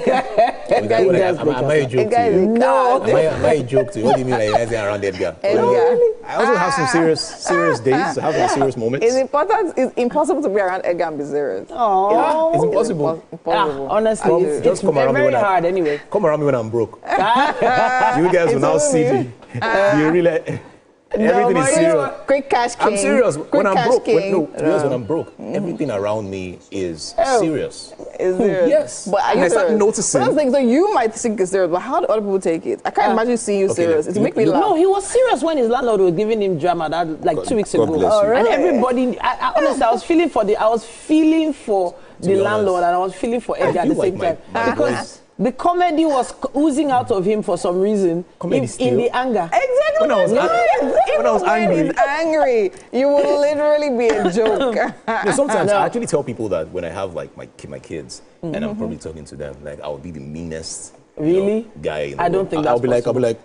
I a joke to you? No. Am I a joke to you? What do you mean like anything around Edgar? I also have some serious days. I have some serious moments. It's impossible to be around Edgar and be serious. Yeah, it's impossible. Honestly, it's very hard anyway. Come around me when I'm broke. You guys will now see me. You really... Everything is serious. Quick cash king. I'm serious. When I'm broke, when I'm broke, everything around me is serious. Is serious. Yes. But I start noticing. But so you might think it's serious, but how do other people take it? I can't imagine seeing you serious. It make me laugh. No, he was serious when his landlord was giving him drama like 2 weeks ago. And everybody, honestly, I was feeling for the landlord, and I was feeling for Edgar at the same time because the comedy was oozing out of him for some reason in the anger. Exactly. When I was angry, you will literally be a joke. Sometimes I actually tell people that when I have like my kids and I'm probably talking to them, like I'll be the meanest guy in the I don't think that's I'll be like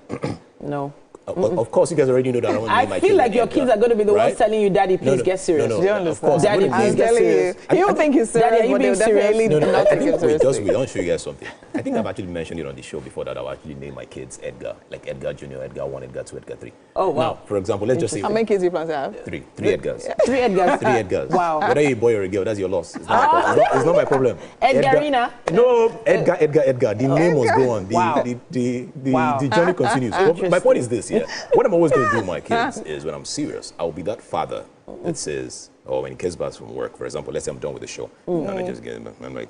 no. Of course, you guys already know that I don't want to I feel like your kids are going to be the ones telling you, Daddy, please get serious. No, do you understand? Daddy, please get serious. You don't think he's serious, Daddy, are you being serious? We don't show you guys something. I think I've actually mentioned it on the show before that I'll actually name my kids Edgar, like Edgar Jr., Edgar 1, Edgar 2, Edgar 3. Oh, wow. Now, for example, let's just say... How many kids do you plan to have? Three Edgars. 3 Edgars? 3 Edgars. Wow. Whether you're a boy or a girl, that's your loss. It's not my problem. Edgarina? No, Edgar. The name must go on. The journey continues. My point is this, what I'm always going to do with my kids is when I'm serious, I'll be that father that says, when he gets back from work, for example, let's say I'm done with the show, and I just get him, I'm like,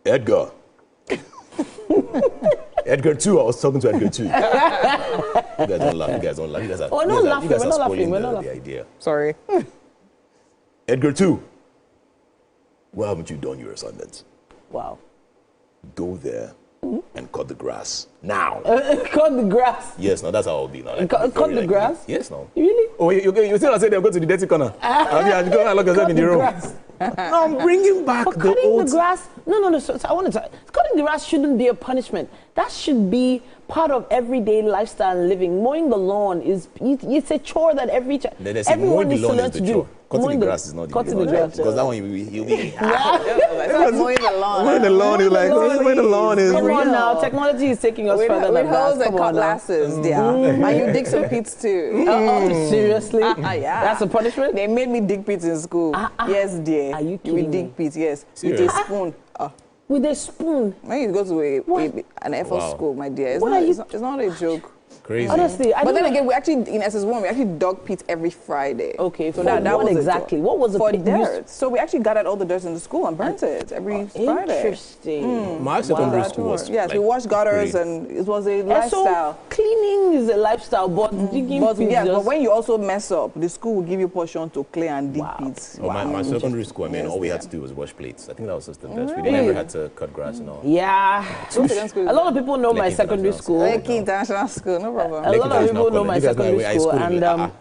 Edgar. Edgar 2, I was talking to Edgar 2. You guys don't laugh. You guys are spoiling the idea. Sorry. Edgar 2, why haven't you done your assignments? Wow. Go there and cut the grass now. Cut the grass? Yes, no, that's how I'll be now. Like, cut the grass? Yes, no. Really? Oh, you still not saying they'll go to the dirty corner? Go and lock yourself in the room. No, I'm bringing back the old... the grass... No. So I wanted to... Cutting the grass shouldn't be a punishment. That should be part of everyday lifestyle and living. Mowing the lawn is... It's a chore that everyone needs to learn to do. Cutting the grass is not cutting the grass. Because that one you'll be... Mowing the lawn. Mowing the lawn is like... Mowing the lawn is... Come on now. Technology is taking us further than that. With hoes and cutlasses, and you dig some pits too. Seriously? Yeah. That's a punishment? They made me dig pits in school. Yes, dear. Are you kidding me? Dig pits, yes. Serious? With a spoon. With a spoon? When you go to an Air Force school, my dear, it's not a joke. Crazy. Honestly, but then again, we actually in SS1 we actually dog pit every Friday. Okay, so that was exactly? What was the for dirt? So we actually got out all the dirt in the school and burnt it every Friday. Interesting. My secondary school was yes, we washed gutters and it was a lifestyle. So cleaning is a lifestyle, but digging pits but when you also mess up, the school will give you portion to clear and dig pits. Well, my secondary school, I mean, all we had to do was wash plates. I think that was just the best. We never had to cut grass and all. Yeah. A lot of people know my secondary school. Lekki International School, no problem. A lot of people know my secondary school, and a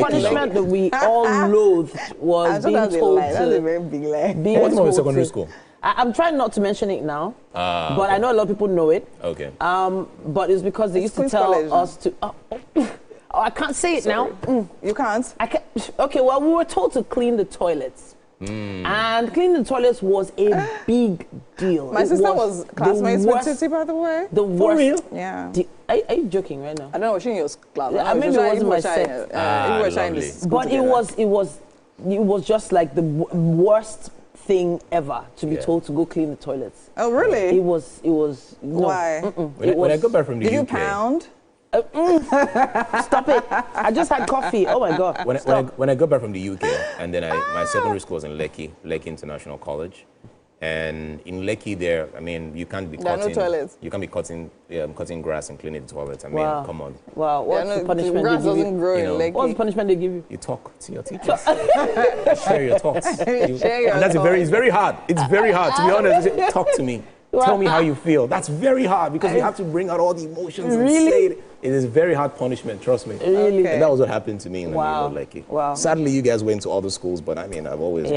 punishment that we all loathed was being told That's a very big lie. What's wrong with secondary school? I'm trying not to mention it now, but I know a lot of people know it. Okay. But it's because they used to tell us to... Oh, I can't say it now. You can't? I can't. Okay, well, we were told to clean the toilets. And cleaning the toilets was a big deal. My sister was classmates with Titi, by the way. The worst. For real? Yeah. Are you joking right now? I don't know, she in your class. I mean, it wasn't my set. But it was just like the worst thing ever to be told to go clean the toilets. Oh, really? It was. No. Why? When I go back from the UK. Did you pound? Stop it. I just had coffee. Oh my God. When I got back from the UK, and then my secondary school was in Lekki International College. And in Lekki there, I mean, you can't be cutting. No toilets. You can't be cutting grass and cleaning the toilets. I mean, come on. Wow. What's the punishment they give you? What's the punishment they give you? You talk to your teachers. Share your thoughts. It's very hard. It's very hard, to be honest. Talk to me. Tell me how you feel. That's very hard because you have to bring out all the emotions and say it. It is very hard punishment, trust me. Really? And that was what happened to me in Lekki. Wow. Sadly, you guys went to all the schools, but I mean, I've always been,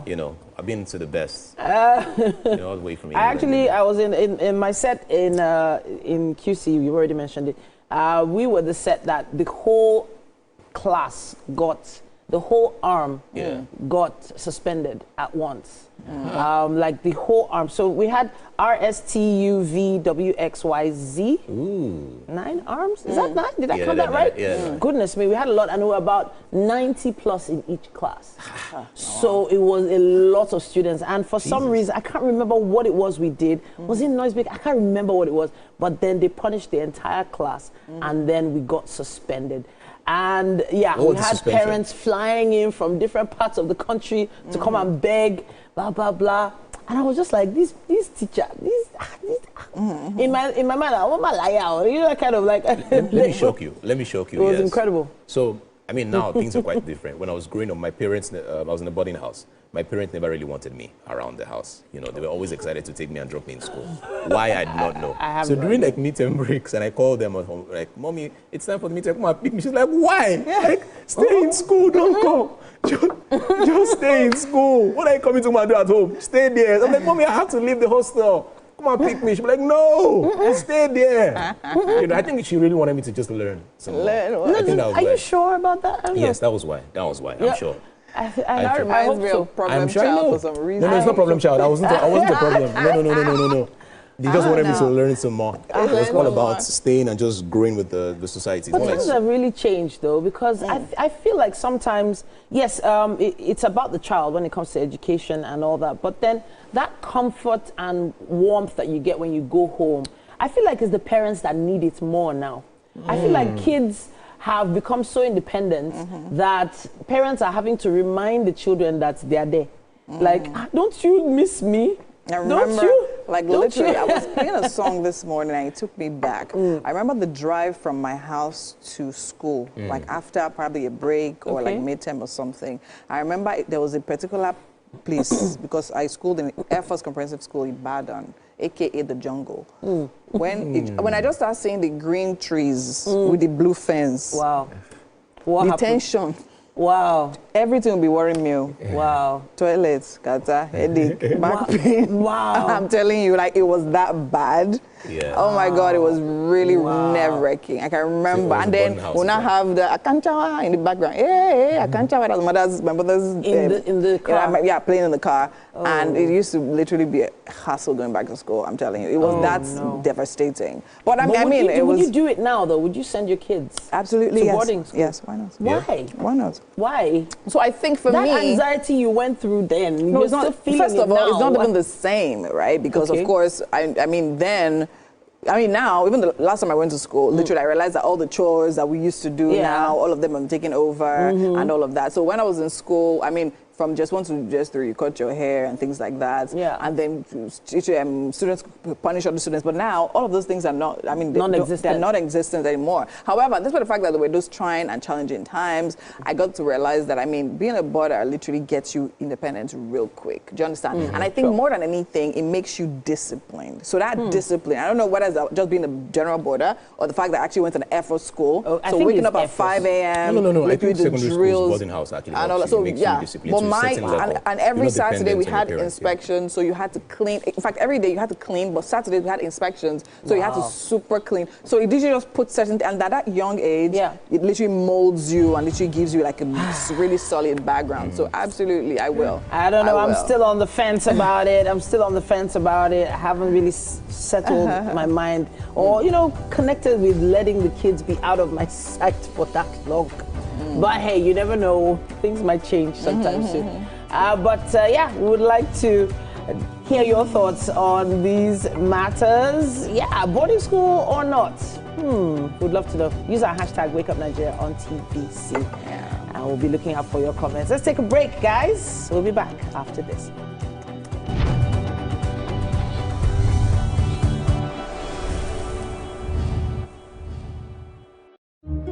you know, I've been to the best. All the way from England. I was in my set in QC, you already mentioned it. We were the set that the whole class the whole arm got suspended at once. Like the whole arm. So we had RSTUVWXYZ. Ooh. 9 arms? Is that 9? Did I count that right? Yeah. Goodness me, we had a lot, and we were about 90 plus in each class. So it was a lot of students, and for some reason, I can't remember what it was we did. Was it noise break? I can't remember what it was, but then they punished the entire class, and then we got suspended. And we had parents flying in from different parts of the country to come and beg, blah, blah, blah. And I was just like, these teachers, in my mind, I want my liar, you know, kind of like. Let me shock you. It was incredible. So, I mean, now things are quite different. When I was growing up, my parents, I was in a boarding house. My parents never really wanted me around the house. You know, they were always excited to take me and drop me in school. Why, I did not know. So during like midterm breaks, and I called them at home, like, Mommy, it's time for me to come and pick me. She's like, why? Like, stay in school, don't go. Just stay in school. What are you coming to do at home? Stay there. I'm like, Mommy, I have to leave the hostel. Come and pick me. She'd be like, no, stay there. You know, I think she really wanted me to just learn some more. I think that was Are you sure about that? Yes, that was why. I'm sure. That reminds me of Problem Child for some reason. No, it's not Problem Child. I wasn't a problem. No. They just wanted me to learn some more. It was all about staying and just growing with the society. But things have really changed, though, because I feel like sometimes, yes, it's about the child when it comes to education and all that, but then that comfort and warmth that you get when you go home, I feel like it's the parents that need it more now. I feel like kids have become so independent that parents are having to remind the children that they are there. Like, don't you miss me? I remember, literally, I was playing a song this morning and it took me back. I remember the drive from my house to school, like after probably a break or like midterm or something. I remember there was a particular place because I schooled in Air Force Comprehensive School in Ibadan, aka the jungle. When I just started seeing the green trees with the blue fence, wow, the tension. Wow. Everything will be worrying me. Wow. Toilets, kata, headache, back pain. Wow. I'm telling you, like, it was that bad. Yeah. Oh my God, it was really nerve-wrecking. I can remember. And then we'll now have the Akanchawa in the background. Hey, Akanchawa, that's my mother's in the car. Yeah, playing in the car. Oh. And it used to literally be a hassle going back to school, I'm telling you. It was devastating. But would you do it now, though? Would you send your kids absolutely to boarding school? Yes, why not? Why? Why not? Why? So I think for that me, that anxiety you went through then, no, it's not. First of all, it's not even the same, right? Because of course, I mean, then I mean, now, even the last time I went to school, literally, I realized that all the chores that we used to do now, all of them I'm taking over and all of that. So when I was in school, I mean, from just 1 to just 3, you cut your hair and things like that. Yeah. And then students punish other students. But now, all of those things are not, I mean, they're not existent anymore. However, despite the fact that there were those trying and challenging times, I got to realize that, I mean, being a boarder literally gets you independent real quick. Do you understand? And I think more than anything, it makes you disciplined. So that discipline, I don't know whether it's just being a general boarder or the fact that I actually went to an Air Force school. So waking up at 5 a.m. No. I think secondary school's boarding house actually makes you disciplined. And every Saturday we had inspections, so you had to clean. In fact, every day you had to clean, but Saturdays we had inspections, so you had to super clean. So it literally just puts certain, and at that young age, it literally molds you and literally gives you like a really solid background. So absolutely, I will. I don't know. I'm still on the fence about it. I haven't really settled my mind, or connected with letting the kids be out of my sight for that long. But hey, you never know. Things might change sometime soon. Yeah, we would like to hear your thoughts on these matters. Yeah, boarding school or not? We'd love to know. Use our hashtag #WakeUpNigeria on TVC. And we'll be looking out for your comments. Let's take a break, guys. We'll be back after this.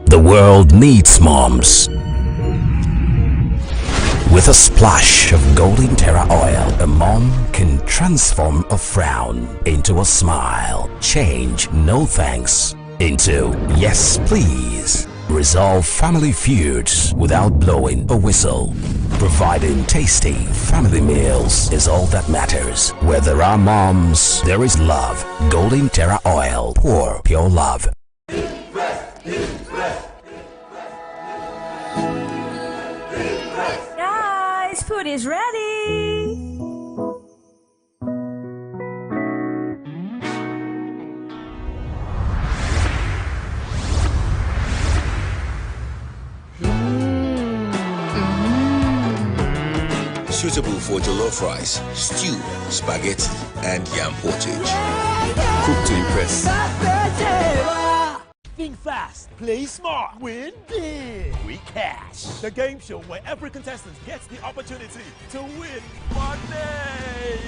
The world needs moms. With a splash of golden terra oil, a mom can transform a frown into a smile. Change no thanks into yes please. Resolve family feuds without blowing a whistle. Providing tasty family meals is all that matters. Where there are moms, there is love. Golden terra oil, pour pure love. Guys, food is ready. Suitable for jollof rice, stew, spaghetti, and yam porridge. Cooked to impress. Think fast, play smart, win big. We Cash, the game show where every contestant gets the opportunity to win money.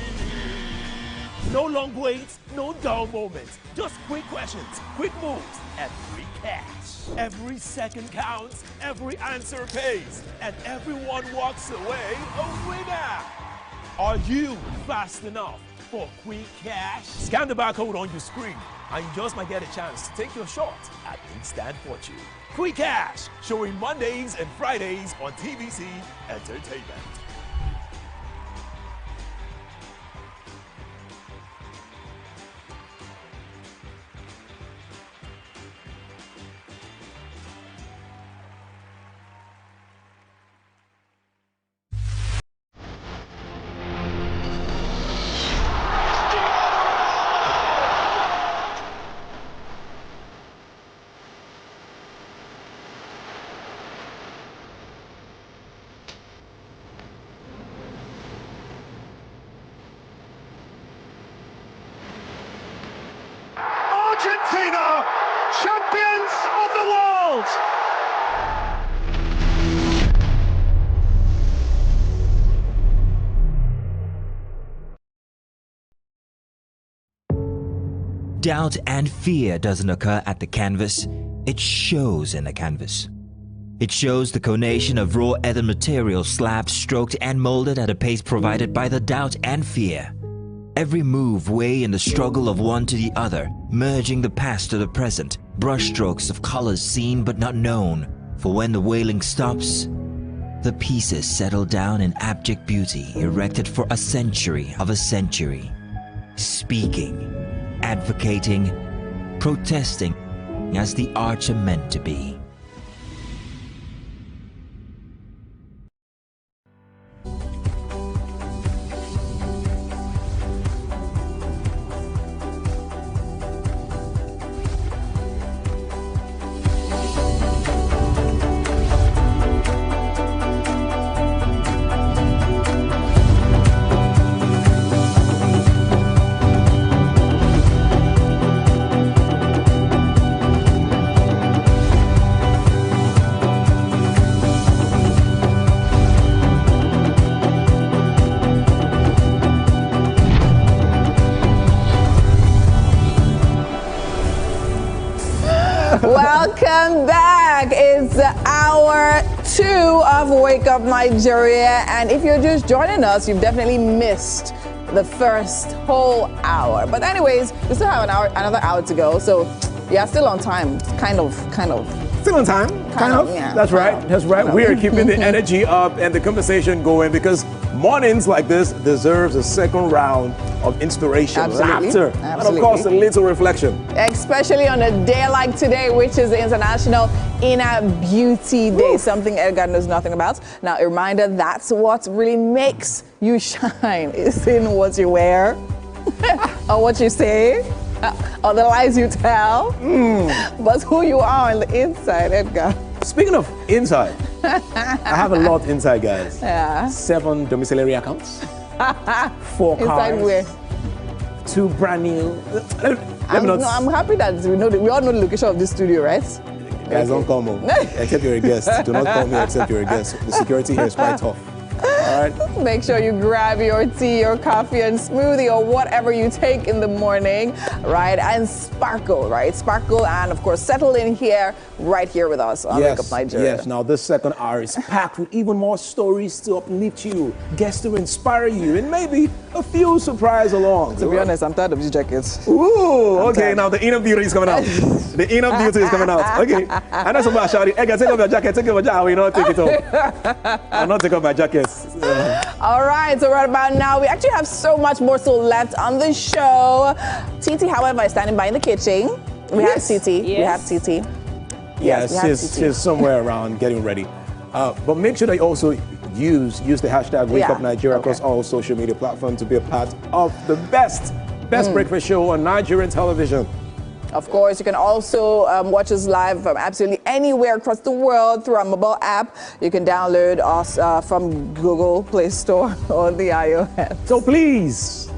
No long waits, no dull moments, just quick questions, quick moves, and free cash. Every second counts, every answer pays, and everyone walks away a winner. Are you fast enough for quick cash? Scan the barcode on your screen, and you just might get a chance to take your shot at instant fortune. Quick Cash, showing Mondays and Fridays on TVC Entertainment. Argentina, champions of the world! Doubt and fear doesn't occur at the canvas, it shows in the canvas. It shows the conation of raw earthen material slabbed, stroked and molded at a pace provided by the doubt and fear. Every move weigh in the struggle of one to the other, merging the past to the present, brushstrokes of colors seen but not known. For when the wailing stops, the pieces settle down in abject beauty, erected for a century of a century. Speaking, advocating, protesting as the arts are meant to be. Welcome back. It's hour 2 of Wake Up Nigeria. And if you're just joining us, you've definitely missed the first whole hour. But anyways, we still have another hour to go. So yeah, still on time. Kind of. Still on time? Kind of. Yeah, That's right. That's right. We are keeping the energy up and the conversation going because mornings like this deserves a second round of inspiration, laughter, and of course a little reflection. Especially on a day like today, which is the International Inner Beauty Day, something Edgar knows nothing about. Now, a reminder, that's what really makes you shine, is in what you wear or what you say. Or the lies you tell, but who you are on the inside, Edgar. Speaking of inside, I have a lot inside, guys. Yeah. 7 domiciliary accounts, 4 cars, inside where? 2 brand new. I'm happy that we all know the location of this studio, right? Guys, don't come home, except you're a guest. Do not call me except you're a guest. The security here is quite tough. All right. Make sure you grab your tea, your coffee, and smoothie, or whatever you take in the morning, right? And sparkle, right? Sparkle, and of course, settle in here, right here with us on Wake Up Nigeria. Yes, now this second hour is packed with even more stories to uplift you, guests to inspire you, and maybe a few surprise along. To be honest, I'm tired of these jackets. Ooh, okay, now the inner beauty is coming out. The inner beauty is coming out. Okay, I know somebody shouting, Edgar, take off your jacket, take off your jacket. I will not take it off. I'll not take off my jacket. All right, so right about now, we actually have so much more so left on the show. Titi, however, is standing by in the kitchen. We have Titi. Yes. We have Titi. Yes, she's somewhere around getting ready. But make sure that you also use the hashtag Wake Up Nigeria across all social media platforms to be a part of the best breakfast show on Nigerian television. Of course, you can also watch us live from absolutely anywhere across the world through our mobile app. You can download us from Google Play Store or the iOS. So please,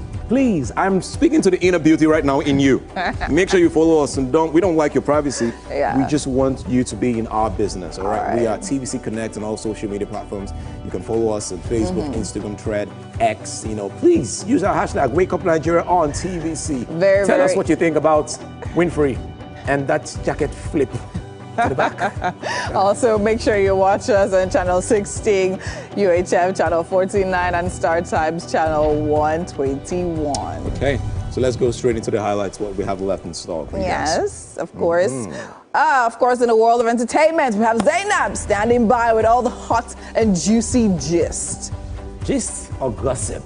I'm speaking to the inner beauty right now in you. Make sure you follow us, and we don't like your privacy. Yeah. We just want you to be in our business, all right? We are TVC Connect on all social media platforms. You can follow us on Facebook, Instagram, Thread, X. Please use our hashtag Wake Up Nigeria on TVC. Tell us what you think about Winfrey and that jacket flip to the back. Also, make sure you watch us on channel 16, UHF channel 49, and StarTimes channel 121. Okay, so let's go straight into the highlights, what we have left in store. Yes, of course. Of course, in the world of entertainment, we have Zainab standing by with all the hot and juicy gist. Gist or gossip?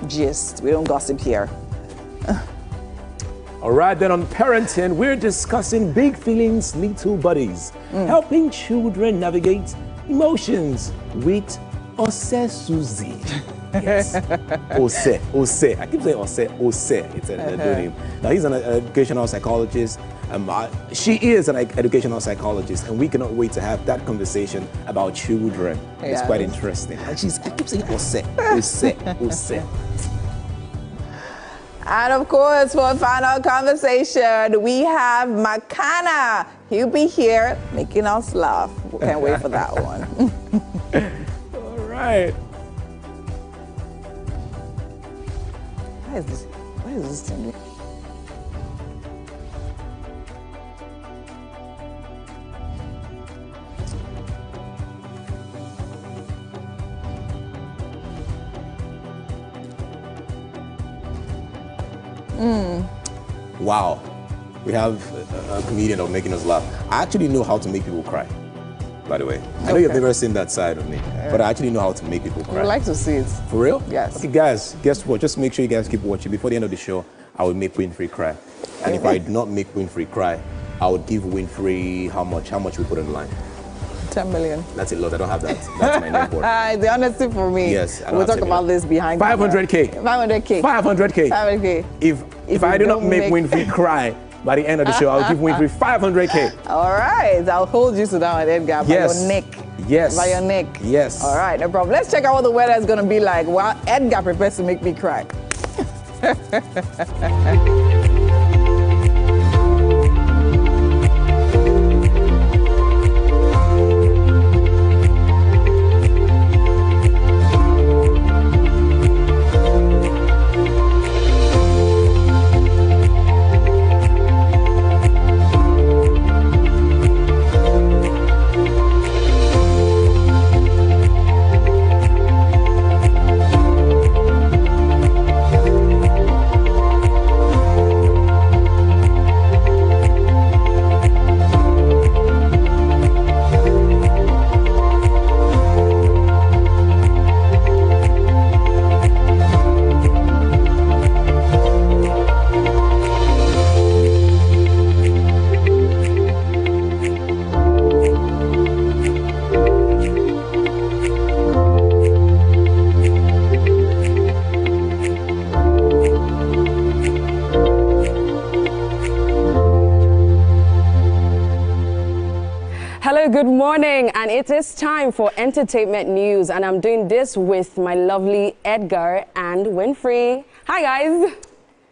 Gist. We don't gossip here. All right, then on parenting, we're discussing big feelings, little buddies, helping children navigate emotions with Ose Suzy. Yes, Ose. I keep saying Ose. It's an name. Now, he's an educational psychologist. She is an educational psychologist, and we cannot wait to have that conversation about children. It's quite interesting. And I keep saying Ose. And of course, for a final conversation, we have Makana. He'll be here making us laugh. Can't wait for that one. All right. Why is this thing? Wow. We have a comedian of making us laugh. I actually know how to make people cry, by the way. I know you've never seen that side of me, but I actually know how to make people cry. I'd like to see it. For real? Yes. Okay, guys, guess what? Just make sure you guys keep watching. Before the end of the show, I will make Winfrey cry. And if I do not make Winfrey cry, I would give Winfrey how much we put on the line. 10 million. That's a lot. I don't have that. That's my name board. The honesty for me. Yes. We'll talk about this behind 500K. 500K. 500K. 500K. If I do not make Winfrey cry by the end of the show, I'll give Winfrey 500K. All right. I'll hold you to that one, Edgar. By your neck. Yes. By your neck. Yes. All right. No problem. Let's check out what the weather is going to be like while Edgar prepares to make me cry. morning, and it is time for entertainment news, and I'm doing this with my lovely Edgar and Winfrey. Hi, guys.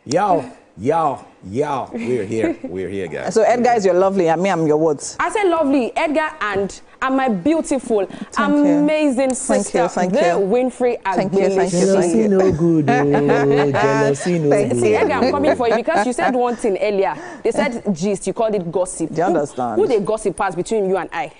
Yo, we're here, guys. So Edgar is your lovely, and me, I'm your what? I say lovely, Edgar, and my beautiful, amazing sister, thank you. Winfrey Agbele. Jealousy no good, jealousy no good. See, Edgar, I'm coming for you because you said one thing earlier. They said gist, you called it gossip. Do you understand? Who they gossip past between you and I?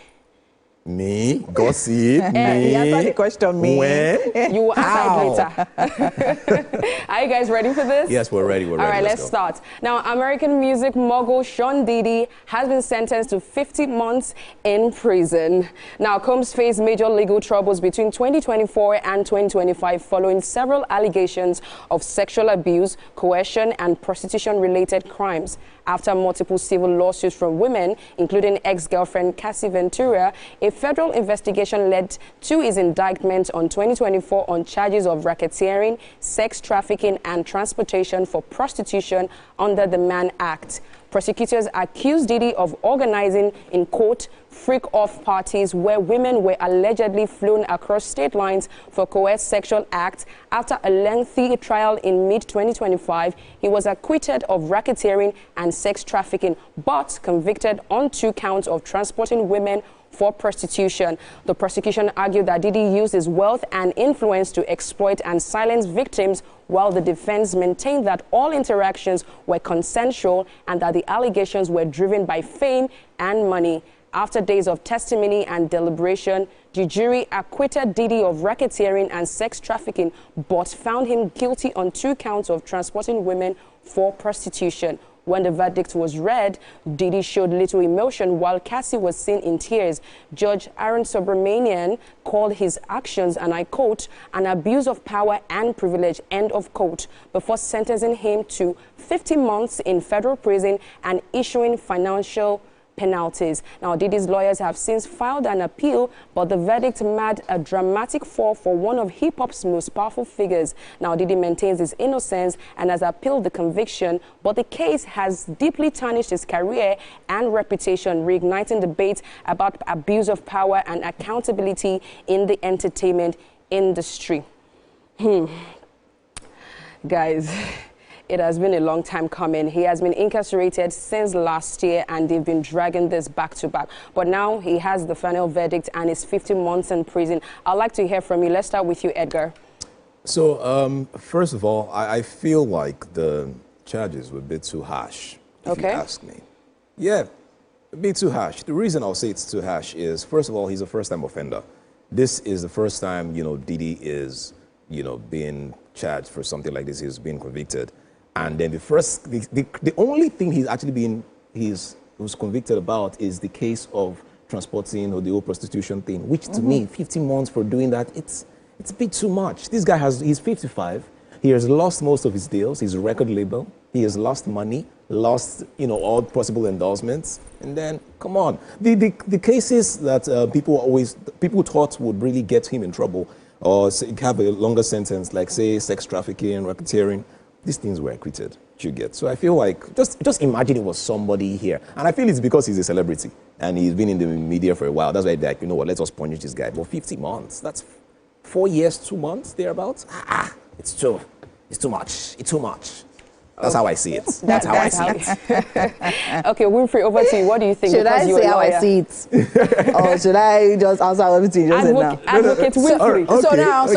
Me? Gossip? Me? You answer the question, me. When? You will answer it later. Are you guys ready for this? Yes, we're ready. All right, let's start. Now, American music mogul Sean Diddy has been sentenced to 50 months in prison. Now, Combs faced major legal troubles between 2024 and 2025 following several allegations of sexual abuse, coercion, and prostitution-related crimes. After multiple civil lawsuits from women, including ex-girlfriend Cassie Ventura, a federal investigation led to his indictment on 2024 on charges of racketeering, sex trafficking, and transportation for prostitution under the Mann Act. Prosecutors accused Diddy of organizing, in quote, freak-off parties where women were allegedly flown across state lines for coerced sexual acts. After a lengthy trial in mid-2025, he was acquitted of racketeering and sex trafficking, but convicted on 2 counts of transporting women for prostitution. The prosecution argued that Diddy used his wealth and influence to exploit and silence victims, while the defense maintained that all interactions were consensual and that the allegations were driven by fame and money. After days of testimony and deliberation, the jury acquitted Diddy of racketeering and sex trafficking, but found him guilty on 2 counts of transporting women for prostitution. When the verdict was read, Diddy showed little emotion while Cassie was seen in tears. Judge Aaron Subramanian called his actions, and I quote, an abuse of power and privilege, end of quote, before sentencing him to 50 months in federal prison and issuing financial penalties. Now, Diddy's lawyers have since filed an appeal, but the verdict marked a dramatic fall for one of hip-hop's most powerful figures. Now, Diddy maintains his innocence and has appealed the conviction, but the case has deeply tarnished his career and reputation, reigniting debate about abuse of power and accountability in the entertainment industry. Guys, it has been a long time coming. He has been incarcerated since last year, and they've been dragging this back to back. But now he has the final verdict and is 50 months in prison. I'd like to hear from you. Let's start with you, Edgar. So, first of all, I feel like the charges were a bit too harsh, if you ask me. Yeah, a bit too harsh. The reason I'll say it's too harsh is, first of all, he's a first-time offender. This is the first time, Diddy is, being charged for something like this. He's been convicted. And then the only thing he's actually was convicted about is the case of transporting or the whole prostitution thing, which to me, 15 months for doing that, it's a bit too much. This guy he's 55. He has lost most of his deals, his record label. He has lost money, lost, all possible endorsements. And then, come on. The cases that people thought would really get him in trouble or have a longer sentence, like say sex trafficking, racketeering, these things were acquitted, you get. So I feel like, just imagine it was somebody here. And I feel it's because he's a celebrity and he's been in the media for a while. That's why they're like, let's just punish this guy. But 50 months, that's 4 years, 2 months, thereabouts. It's too much. It's too much. That's how I see it. That's how I see it. Okay, Winfrey, over to you. What do you think? Should I say how I see it? Or should I just answer everything you just said now? Advocate Winfrey. So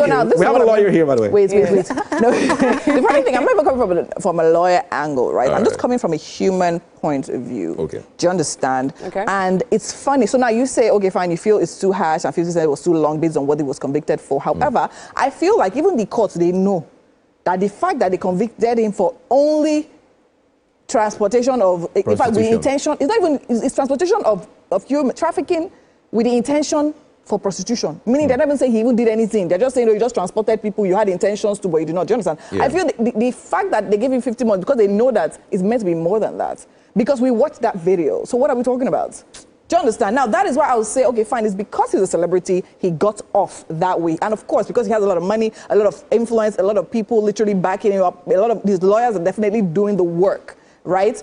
now, this we have a lawyer here, by the way. Wait. No, the funny thing, I'm not even coming from a lawyer angle, right? I'm just coming from a human point of view. Okay. Do you understand? Okay. And it's funny. So now you say, okay, fine, you feel it's too harsh, and 50 said it was too long based on what he was convicted for. However, I feel like even the courts, they know that the fact that they convicted him for only transportation of, in fact, the intention, it's not even, it's transportation of human trafficking with the intention for prostitution. Meaning they're not even saying he even did anything. They're just saying, you just transported people, you had intentions to, but you did not. Do you understand? Yeah. I feel the fact that they gave him 50 months, because they know that it's meant to be more than that. Because we watched that video. So what are we talking about? Do you understand? Now, that is why I would say, okay, fine, it's because he's a celebrity, he got off that way. And of course, because he has a lot of money, a lot of influence, a lot of people literally backing him up, a lot of his lawyers are definitely doing the work, right?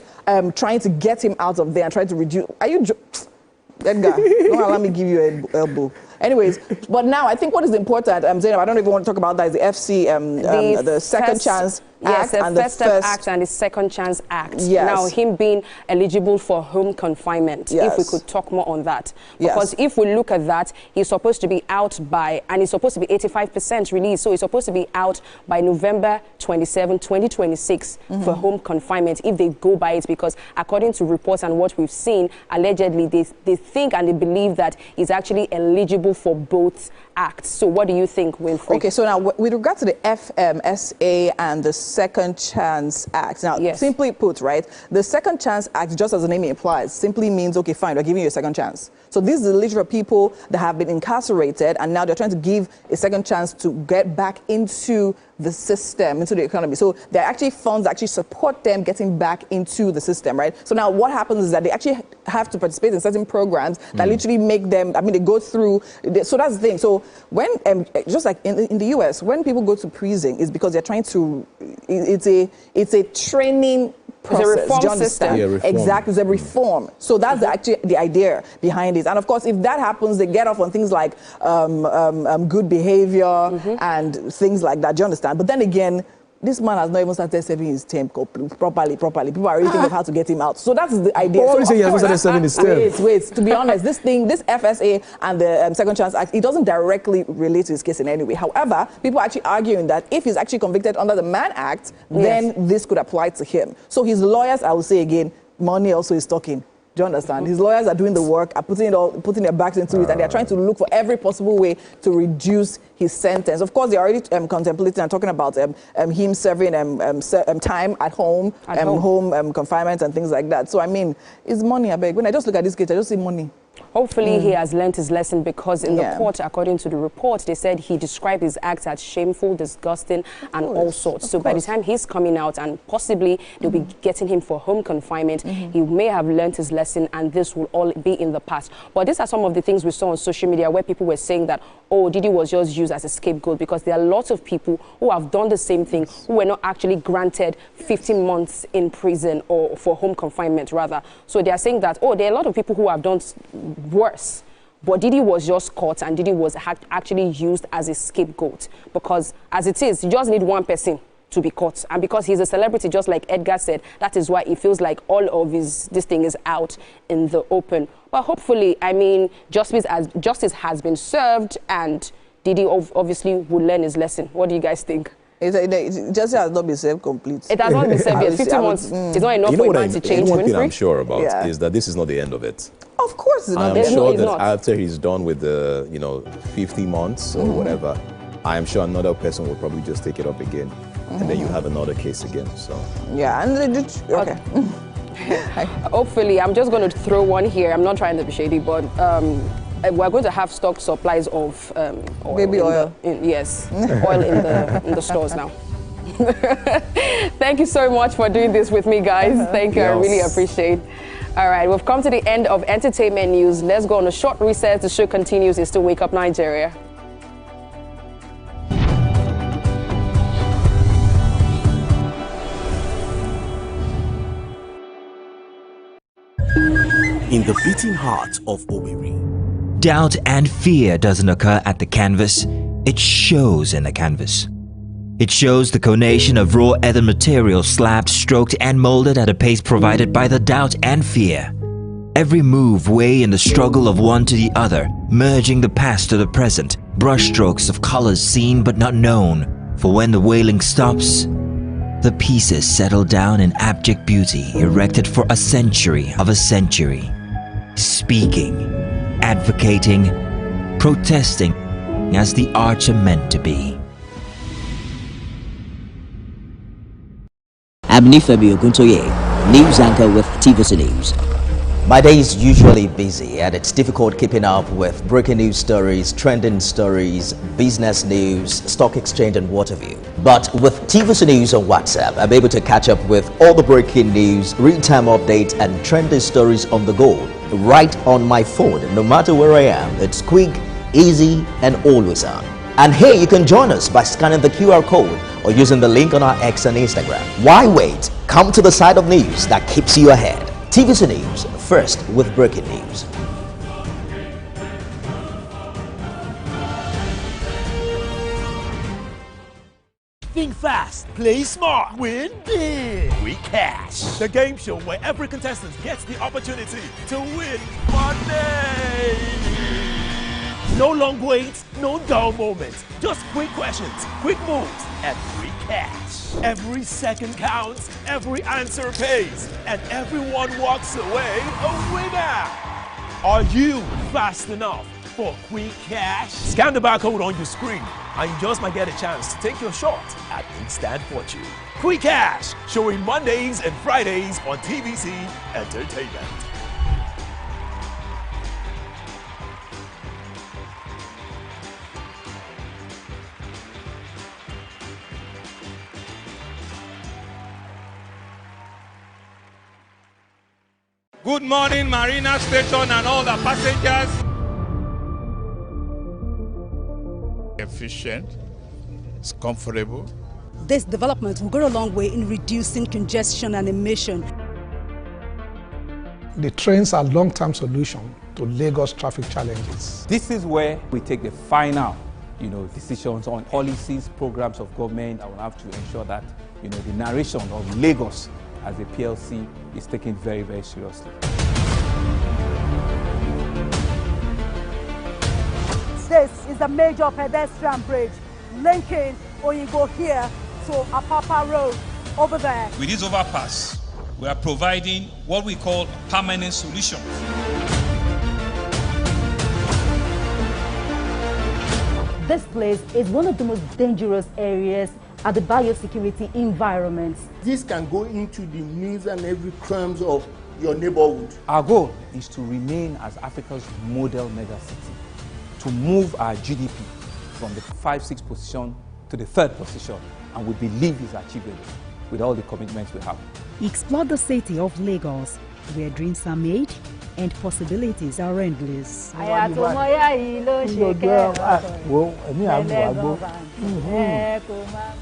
Trying to get him out of there and trying to reduce. Edgar, don't allow me give you an elbow. Anyways, but now I think what is important, Zainab, I don't even want to talk about that, is the FC, the Second Chance Act. Yes, and the First Step Act and the Second Chance Act. Yes. Now, him being eligible for home confinement, yes. if we could talk more on that. Because if we look at that, he's supposed to be out by, and he's supposed to be 85% released, so he's supposed to be out by November 27, 2026 for home confinement, if they go by it, because according to reports and what we've seen, allegedly, they think and they believe that he's actually eligible for both acts. So what do you think, Winfrey? Okay, so now with regard to the FMSA and the Second Chance Act, now simply put, right, the Second Chance Act, just as the name implies, simply means, okay, fine, we're giving you a second chance. So these are literally people that have been incarcerated and now they're trying to give a second chance to get back into the system, into the economy. So there are actually funds that actually support them getting back into the system, right? So now what happens is that they actually have to participate in certain programs that literally make them, I mean, they go through, so that's the thing. So when, just like in the US, when people go to prison, it's because they're trying to, it's a training process. Do you understand? Yeah, reform. Exactly, it's a reform. So that's actually the idea behind it. And of course, if that happens, they get off on things like good behavior and things like that. Do you understand? But then again, this man has not even started serving his term properly. People are really thinking of how to get him out. So that's the idea. Well, so he hasn't started serving his term. Wait. To be honest, this FSA and the Second Chance Act, it doesn't directly relate to his case in any way. However, people are actually arguing that if he's actually convicted under the Mann Act, then this could apply to him. So his lawyers, I will say again, money also is talking. Do you understand? His lawyers are doing the work, are putting their backs into it, and they're trying to look for every possible way to reduce his sentence. Of course, they're already contemplating and talking about him serving time at home, home confinement and things like that. So, I mean, it's money, I beg. When I just look at this case, I just see money. Hopefully he has learned his lesson, because in the court, according to the report, they said he described his acts as shameful, disgusting, and all sorts. So by the time he's coming out and possibly they'll be getting him for home confinement, he may have learned his lesson and this will all be in the past. But these are some of the things we saw on social media where people were saying that, oh, Diddy was just used as a scapegoat, because there are lots of people who have done the same thing who were not actually granted 15 months in prison or for home confinement, rather. So they are saying that, oh, there are a lot of people who have done worse. But Diddy was just caught and Diddy was actually used as a scapegoat, because as it is, you just need one person to be caught. And because he's a celebrity, just like Edgar said, that is why it feels like all of this thing is out in the open. But hopefully, I mean, justice has been served and Diddy obviously will learn his lesson. What do you guys think? It just has not been served complete. It has not been served yet. 15 months is not enough for a man to change. One thing I'm sure about is that this is not the end of it. Of course it's not. I'm sure that after he's done with the 50 months or whatever, I am sure another person will probably just take it up again, and then you have another case again. So yeah, and okay. Hopefully, I'm just going to throw one here. I'm not trying to be shady, but we're going to have stock supplies of oil. Baby oil. Yes, oil in the stores now. Thank you so much for doing this with me, guys. Thank you. Yes. I really appreciate it. All right, we've come to the end of entertainment news. Let's go on a short recess. The show continues. It's still Wake Up Nigeria. In the beating heart of Owerri. Doubt and fear doesn't occur at the canvas, it shows in the canvas. It shows the conation of raw earthen material slabbed, stroked and molded at a pace provided by the doubt and fear. Every move weigh in the struggle of one to the other, merging the past to the present, brushstrokes of colors seen but not known. For when the wailing stops, the pieces settle down in abject beauty erected for a century of a century. Speaking, advocating, protesting as the arts are meant to be. I'm Nifemi Oguntoye, news anchor with TVC News. My day is usually busy and it's difficult keeping up with breaking news stories, trending stories, business news, stock exchange and what have you. But with TVC News on WhatsApp, I'm able to catch up with all the breaking news, real-time updates and trending stories on the go, right on my phone, no matter where I am. It's quick, easy and always on. And here you can join us by scanning the QR code or using the link on our X and Instagram. Why wait? Come to the side of news that keeps you ahead. TVC News, first with breaking news. Think fast, play smart, win big. We Cash, the game show where every contestant gets the opportunity to win money. No long waits, no dull moments. Just quick questions, quick moves, and free cash. Every second counts, every answer pays, and everyone walks away a winner. Are you fast enough for quick cash? Scan the barcode on your screen, and you just might get a chance to take your shot at instant fortune. Quick Cash, showing Mondays and Fridays on TVC Entertainment. Good morning, Marina Station and all the passengers. Efficient, it's comfortable. This development will go a long way in reducing congestion and emission. The trains are long-term solution to Lagos traffic challenges. This is where we take the final, decisions on policies, programs of government. I will have to ensure that, the narration of Lagos as a PLC is taken very, very seriously. This is a major pedestrian bridge linking Oyingo here to Apapa Road over there. With this overpass, we are providing what we call a permanent solution. This place is one of the most dangerous areas at the biosecurity environment. This can go into the news and every crumbs of your neighborhood. Our goal is to remain as Africa's model megacity, to move our GDP from the 5-6 position to the 3rd position, and we believe it's achievable with all the commitments we have. Explore the city of Lagos, where dreams are made and possibilities are endless.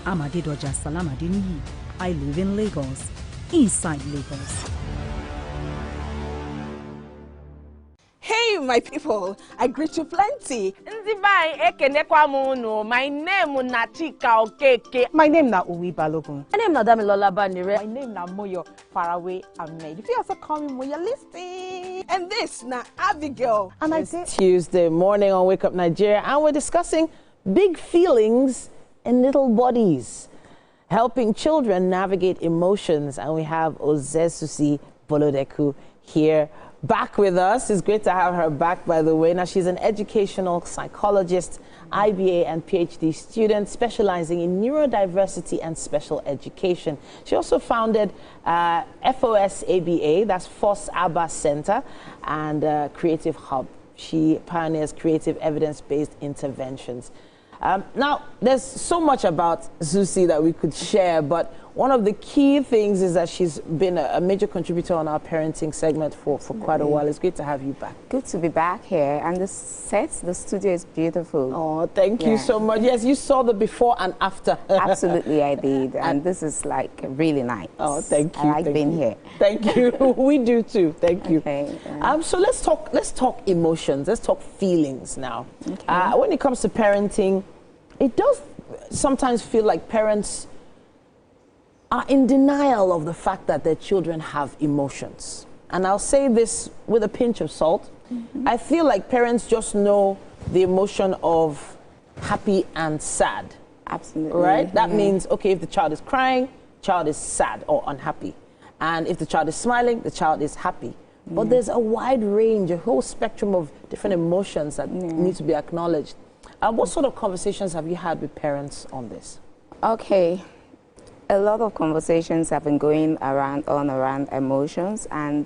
Amadedoja Salamadini. I live in Lagos, inside Lagos. Hey, my people, I greet you plenty. My name is Nachika Okeke. My name na Uwi Balogun. My name na Damilola Banire. My name na Moyo Faraway Ahmed. If you also call me Moyo, listen. And this na Abigail. And it's Tuesday morning on Wake Up Nigeria, and we're discussing big feelings in little bodies, helping children navigate emotions. And we have Ozesusi Bolodeku here back with us. It's great to have her back, by the way. Now, she's an educational psychologist, IBA and PhD student specializing in neurodiversity and special education. She also founded FOS ABA, that's FOS ABA Center, and Creative Hub. She pioneers creative evidence-based interventions. Now, there's so much about Zusi that we could share, but one of the key things is that she's been a major contributor on our parenting segment for quite a while. It's great to have you back. Good to be back here. And the studio is beautiful. Oh, thank you so much. Yes, you saw the before and after. Absolutely, I did. And this is like really nice. Oh, thank you. I like being here. Thank you. We do too. Thank you. Okay. So let's talk emotions. Let's talk feelings now. Okay. When it comes to parenting, it does sometimes feel like parents are in denial of the fact that their children have emotions. And I'll say this with a pinch of salt. I feel like parents just know the emotion of happy and sad. Absolutely. Right? That means, okay, if the child is crying, child is sad or unhappy. And if the child is smiling, the child is happy. But there's a wide range, a whole spectrum of different emotions that need to be acknowledged. What sort of conversations have you had with parents on this? Okay. A lot of conversations have been going around emotions, and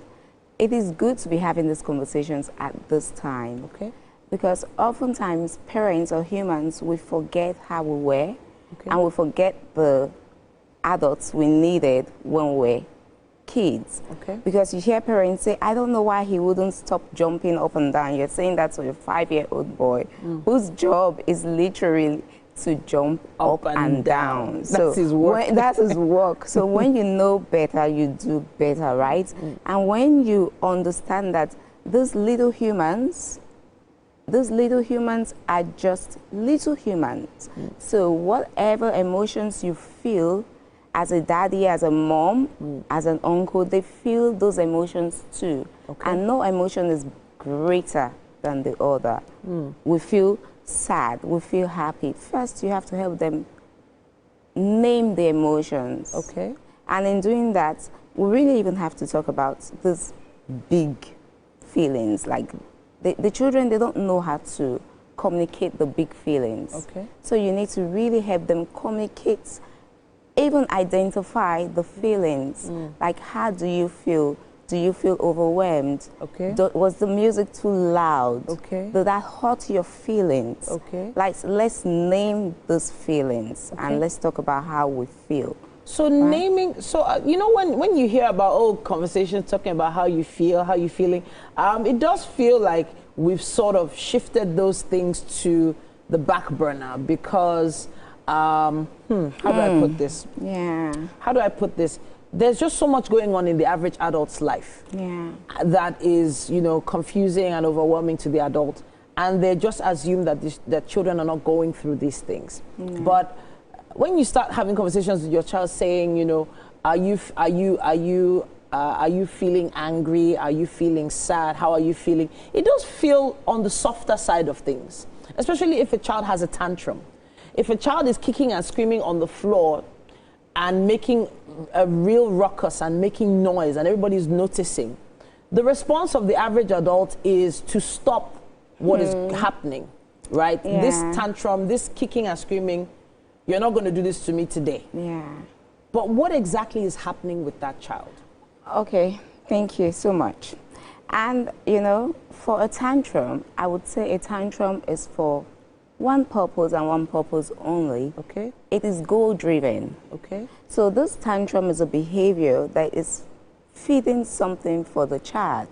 it is good to be having these conversations at this time. Okay. Because oftentimes parents or humans, we forget how we were, and we forget the adults we needed when we were kids. Okay. Because you hear parents say, I don't know why he wouldn't stop jumping up and down. You're saying that to a 5-year-old boy whose job is literally to jump up and down. That's his work. That's his work. So when you know better, you do better, right? And when you understand that these little humans those little humans are just little humans. So whatever emotions you feel as a daddy, as a mom, as an uncle, they feel those emotions too. And no emotion is greater than the other. We feel sad, we feel happy. First, you have to help them name the emotions. And in doing that, we really even have to talk about these big feelings. Like the children, they don't know how to communicate the big feelings. So you need to really help them communicate, even identify the feelings. Like, how do you feel? Do you feel overwhelmed? Was the music too loud? Did that hurt your feelings? Like, let's name those feelings and let's talk about how we feel. So naming, you know, when you hear about conversations talking about how you feel, how you're feeling, it does feel like we've sort of shifted those things to the back burner because, how do I put this? How do I put this? There's just so much going on in the average adult's life that is, you know, confusing and overwhelming to the adult, and they just assume that that children are not going through these things. But when you start having conversations with your child, saying, you know, are you feeling angry? Are you feeling sad? How are you feeling? It does feel on the softer side of things, especially if a child has a tantrum. If a child is kicking and screaming on the floor and making a real ruckus and making noise and everybody's noticing, the response of the average adult is to stop what is happening, right? This tantrum, this kicking and screaming, you're not going to do this to me today. But what exactly is happening with that child? Okay, thank you so much. And, you know, for a tantrum, I would say a tantrum is for one purpose and one purpose only. It is goal-driven. So this tantrum is a behavior that is feeding something for the child.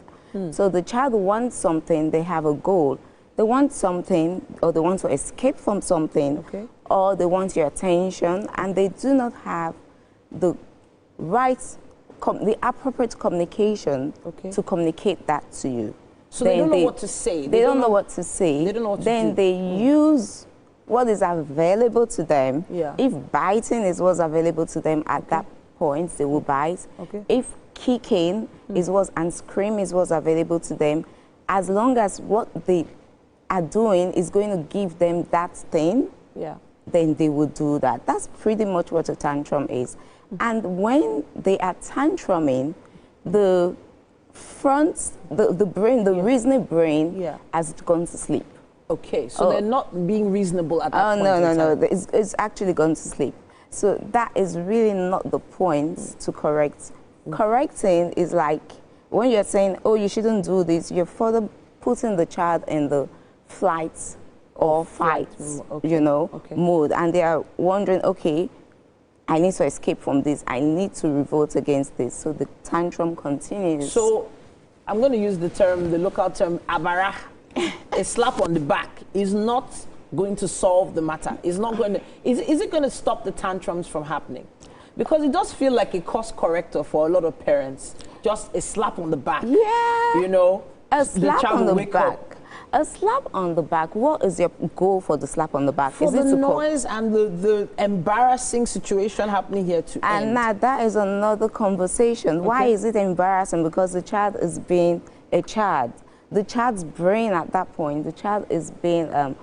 So the child wants something, they have a goal. They want something, or they want to escape from something, or they want your attention, and they do not have the right, the appropriate communication to communicate that to you. So they don't know what to say. They don't know what to say. They don't know what to do. Then they use what is available to them. If biting is what's available to them at that point, they will bite. If kicking is and scream is what's available to them, as long as what they are doing is going to give them that thing, then they will do that. That's pretty much what a tantrum is. And when they are tantruming, the brain, the reasoning brain has gone to sleep. So they're not being reasonable at that point. No. It's actually gone to sleep. So that is really not the point to correct. Correcting is like when you're saying, oh, you shouldn't do this, you're further putting the child in the flight or fight, you know, mode. And they are wondering, okay, I need to escape from this. I need to revolt against this. So the tantrum continues. So I'm going to use the local term, abara. A slap on the back is not going to solve the matter. It's not going to, is it going to stop the tantrums from happening? Because it does feel like a course corrector for a lot of parents. Just a slap on the back. You know, a slap on the back. A slap on the back. What is your goal for the slap on the back? For the noise and the embarrassing situation happening here to end. And now that is another conversation. Why is it embarrassing? Because the child is being a child. The child's brain at that point, the child is being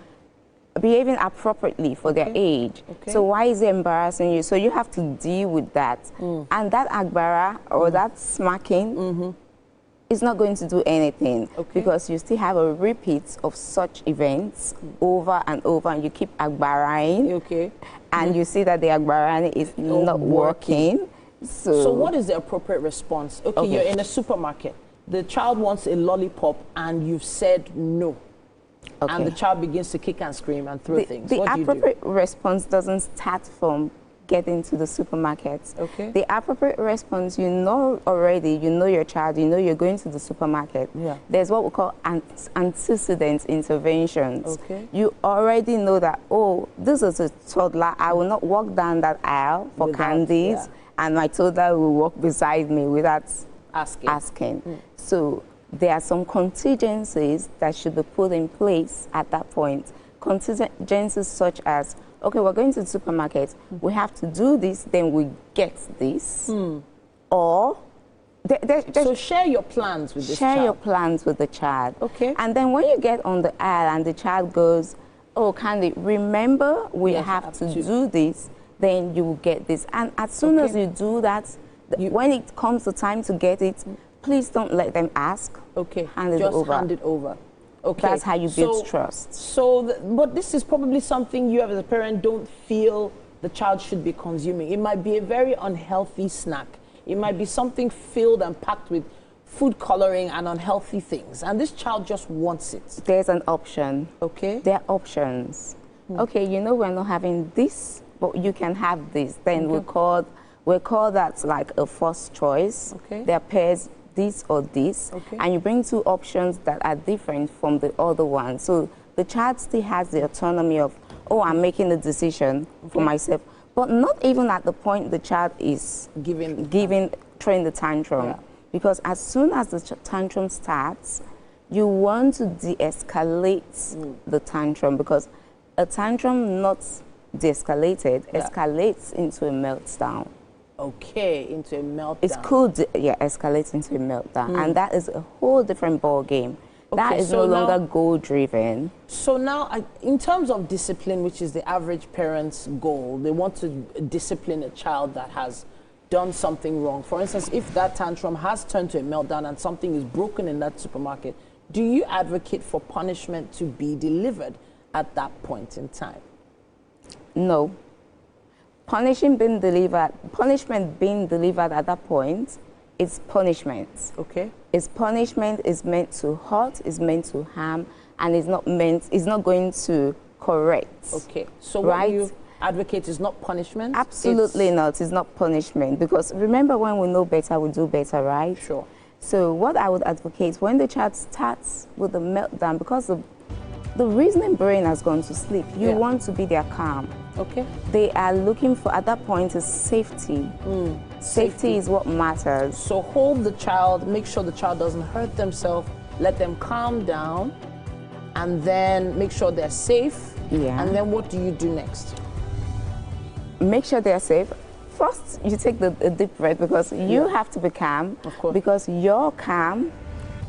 behaving appropriately for their age. So why is it embarrassing you? So you have to deal with that. And that agbara or that smacking is not going to do anything because you still have a repeat of such events over and over, and you keep agbaraing and you see that the agbaraing is not working. So what is the appropriate response? You're in a supermarket. The child wants a lollipop and you've said no. And the child begins to kick and scream and throw things. The appropriate response doesn't start from getting to the supermarket. The appropriate response, you know already, you know your child, you know you're going to the supermarket. There's what we call antecedent interventions. You already know that, oh, this is a toddler, I will not walk down that aisle for candies, and my toddler will walk beside me without asking. So there are some contingencies that should be put in place at that point. Contingencies such as, okay, we're going to the supermarket, we have to do this, then we get this. Or so share your plans with this child. Share your plans with the child. Okay. And then when you get on the aisle and the child goes, oh, Candy, remember we have to do this, then you will get this. And as soon as you do that, when it comes the time to get it, please don't let them ask. Okay. Hand it Just over. hand it over. Okay. That's how you build trust. But this is probably something you as a parent don't feel the child should be consuming. It might be a very unhealthy snack. It might be something filled and packed with food coloring and unhealthy things. And this child just wants it. There's an option. Okay. There are options. Okay, you know we're not having this, but you can have this. Then we call that like a first choice. Okay. There are pairs, this or this. Okay. And you bring two options that are different from the other one. So the child still has the autonomy of, oh, I'm making a decision for myself. But not even at the point the child is throwing the tantrum. Yeah. Because as soon as the tantrum starts, you want to de-escalate the tantrum, because a tantrum not de-escalated escalates into a meltdown. Okay, into a meltdown. It could, escalate into a meltdown. And that is a whole different ball game. That is no longer goal-driven. So now, in terms of discipline, which is the average parent's goal, they want to discipline a child that has done something wrong. For instance, if that tantrum has turned to a meltdown and something is broken in that supermarket, do you advocate for punishment to be delivered at that point in time? No. Punishment being delivered at that point is punishment. Okay. It's punishment is meant to hurt, is meant to harm, and is not going to correct. Okay. So what you advocate is not punishment? Absolutely not. It's not punishment, because remember, when we know better, we do better, right? Sure. So what I would advocate, when the child starts with the meltdown, because the reasoning brain has gone to sleep, you want to be their calm. Okay. They are looking for, at that point, is safety. Safety is what matters. So hold the child, make sure the child doesn't hurt themselves, let them calm down, and then make sure they're safe. Yeah. And then what do you do next? Make sure they're safe. First, you take a deep breath, because you have to be calm. Of course. Because your calm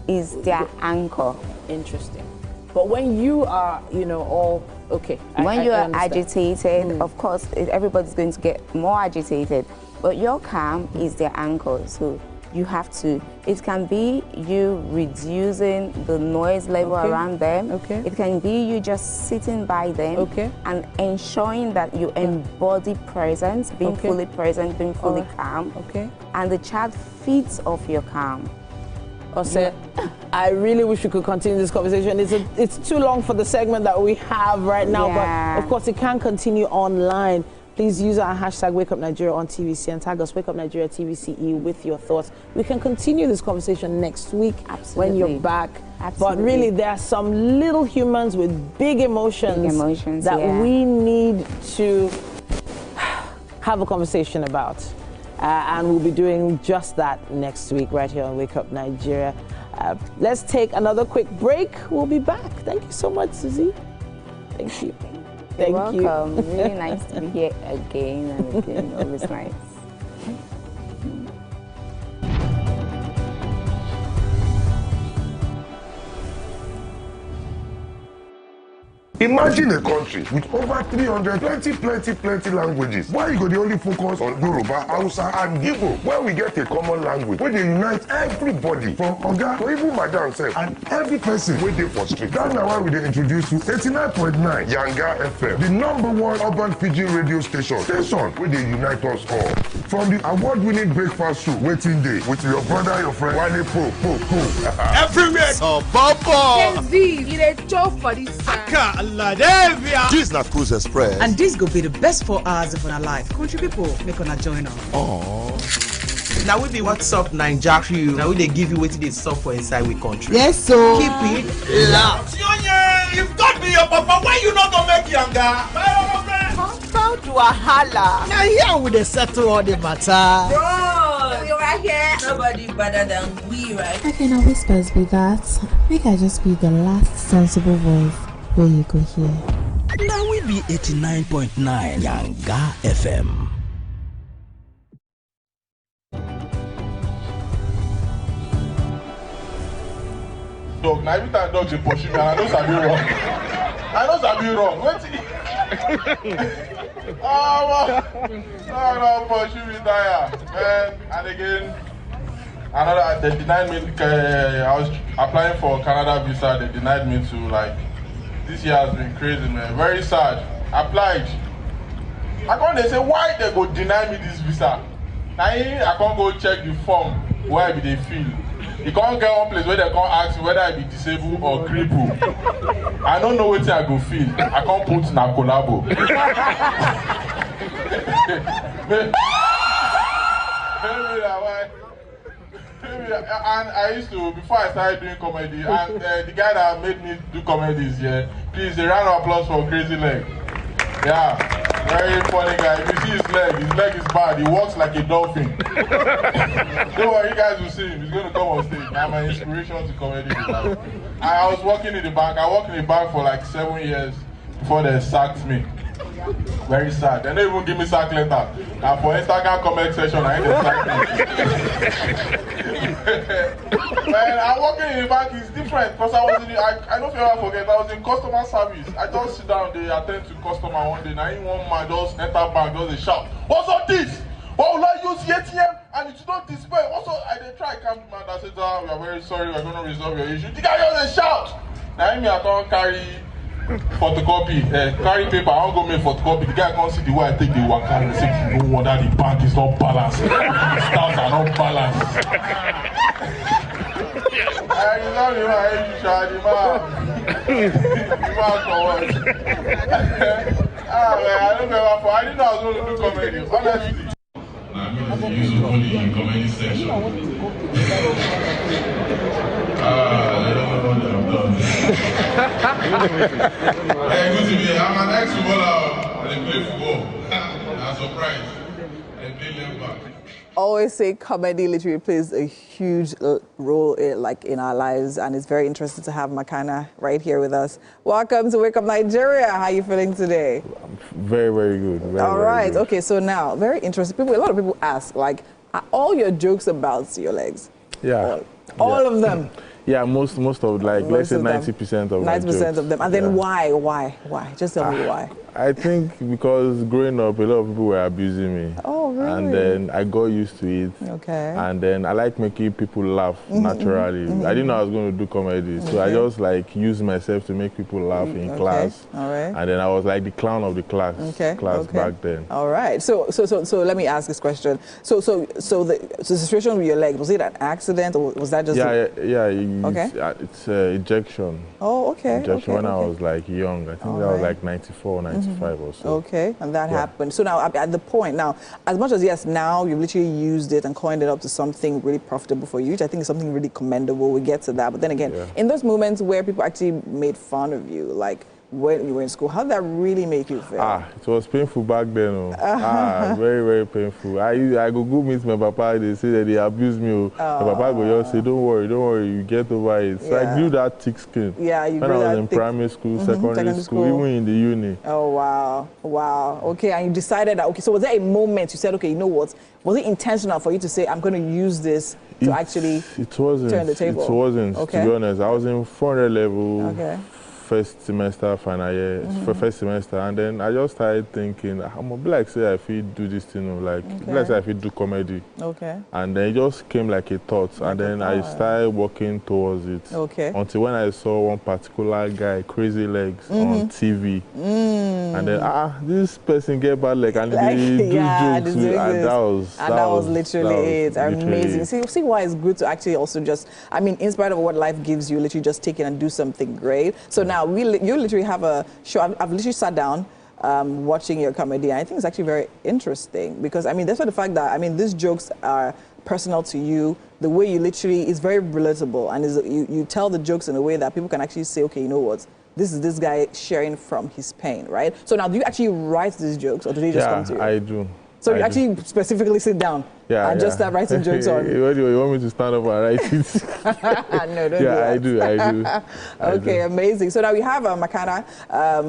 is their anchor. Interesting. But when you are, all okay. When you are agitated, of course, everybody's going to get more agitated. But your calm is their anchor. So you have to, it can be you reducing the noise level around them. Okay. It can be you just sitting by them and ensuring that you embody presence, being fully present, being fully calm. Okay. And the child feeds off your calm. Ose, I really wish we could continue this conversation. It's too long for the segment that we have right now, but of course it can continue online. Please use our hashtag Wake Up Nigeria on TVC and tag us Wake Up Nigeria TVCE with your thoughts. We can continue this conversation next week when you're back. Absolutely. But really, there are some little humans with big emotions that we need to have a conversation about. And we'll be doing just that next week right here on Wake Up Nigeria. Let's take another quick break. We'll be back. Thank you so much, Susie. Thank you. You're welcome. Really nice to be here again and again. Always nice. Imagine a country with over 300 plenty languages. Why you go the only focus on Yoruba, Hausa, and Igbo? Where we get a common language where they unite everybody from Oga to even Madam self and every person wey dey for street. That's why we dey introduce you 89.9 Yanga FM, the #1 urban pidgin radio station where they unite us all. From the award-winning breakfast show, Waiting Day, with your brother, your friend, Wale Po. Everywhere. So, Bobo. You a joke for this time. This is not Cruise Express. And this go be the best 4 hours of our life. Country people, make una join us. Aww. Now we be what's up, Naija crew. Now we they give you wetin dey sup for inside we country. Yes, so keep it loud. If God be your papa, why you not gonna make Yanga? How to a holla? Now here we dey settle all the matter. Bro, you are here. Nobody's better than we, right? Okay, now whispers be that. Make I just be the last sensible voice where you go hear. Now we be 89.9 Yanga FM. Dog, now every time dogs they pursue me, and I know Sabi wrong. I know Sabi wrong. What? No, pursue me there, man. And again, another they denied me. I was applying for Canada visa. They denied me to. Like, this year has been crazy, man. Very sad. Applied. I can't. They say why they go deny me this visa. Now I can't go check the form where they feel. You can't get one place where they can't ask me whether I be disabled or crippled. I don't know what I go feel. I can't put na collabo. And I used to, before I started doing comedy, and the guy that made me do comedies here, please, a round of applause for Crazy Leg. Yeah, very funny guy. If you see his leg is bad. He walks like a dolphin. Don't worry, you guys will see him. He's going to come on stage. I'm an inspiration to comedy. I was working in the bank. I worked in the bank for like 7 years before they sacked me. Very sad. They didn't even give me sack letter. And for Instagram comment section, I ain't they sacked me. Man, I'm working in the bank is different because I was in the, I don't feel I forget, I was in customer service. I just sit down, they attend to customer one day. Now in one man just enter bank, just a shout, "What's all this? Why will I use the ATM? And you don't display." Also, I did try calm man that said, "Ah, we are very sorry, we're going to resolve your issue." The guy just a shout. Now me I can't carry photocopy, carry paper, I don't go make photocopy. The guy can't see the way I take the work and say, "No wonder the bank is not balanced. The stars are not balanced." I resolve the man, you shall the man for what? Man, I don't know for. I didn't know I was going to do comedy, honestly. I'm using only in comedy section. I don't know what I've done. Hey, good to be here. I'm an ex-footballer. I play football. I'm surprised. I play left back. Always say comedy literally plays a huge role in our lives, and it's very interesting to have Makana right here with us. Welcome to Wake Up Nigeria. How are you feeling today? I'm very, very good. All right. Good. Okay, so now, very interesting. A lot of people ask, like, are all your jokes about your legs? Yeah. All of them? Yeah, most of, like, let's say 90% of 90% of them. And then why? Just tell me why. I think because growing up, a lot of people were abusing me. Oh, really? And then I got used to it. Okay. And then I like making people laugh naturally. I didn't know I was going to do comedy, so I just like used myself to make people laugh in class. All right. And then I was like the clown of the class. Back then. All right. So let me ask this question. So the situation with your leg, was it an accident or was that just? It's ejection. Oh, okay. Ejection when I was like young. I think that was like 94, 95 or so. Okay, and that happened. So now at the point now, as much as yes, now you've literally used it and coined it up to something really profitable for you, which I think is something really commendable. We get to that, but then again, in those moments where people actually made fun of you, like when you were in school, how did that really make you feel? It was painful back then. Very, very painful. I go meet my papa, they say that they abused me. My papa go just say, don't worry, you get over it. So I grew that thick skin. Yeah, you when grew I was in primary school, secondary school, even in the uni. Oh, wow. Okay, and you decided that, okay, so was there a moment you said, okay, you know what? Was it intentional for you to say, I'm going to use this to actually turn the table? It wasn't, to be honest. I was in 400 level. First semester, final year, first semester, and then I just started thinking, I'm gonna be like, say, if we do this thing, like, let's say, if we do comedy. Okay. And then it just came like a thought, and then I started working towards it. Okay. Until when I saw one particular guy, Crazy Legs, on TV. And then, this person get bad leg, and they do jokes, and that was literally it. Amazing. See why it's good to actually also just, I mean, in spite of what life gives you, literally just take it and do something great. So now, you literally have a show. I've literally sat down watching your comedy, and I think it's actually very interesting because, I mean, that's why the fact that, I mean, these jokes are personal to you. The way you literally is very relatable, and you tell the jokes in a way that people can actually say, okay, you know what? This is this guy sharing from his pain, right? So now, do you actually write these jokes, or do they just come to you? I do. So you actually specifically sit down and just start writing jokes on. What do you want me to stand up and write it? No, don't do that. I do. Okay, amazing. So now we have Makana.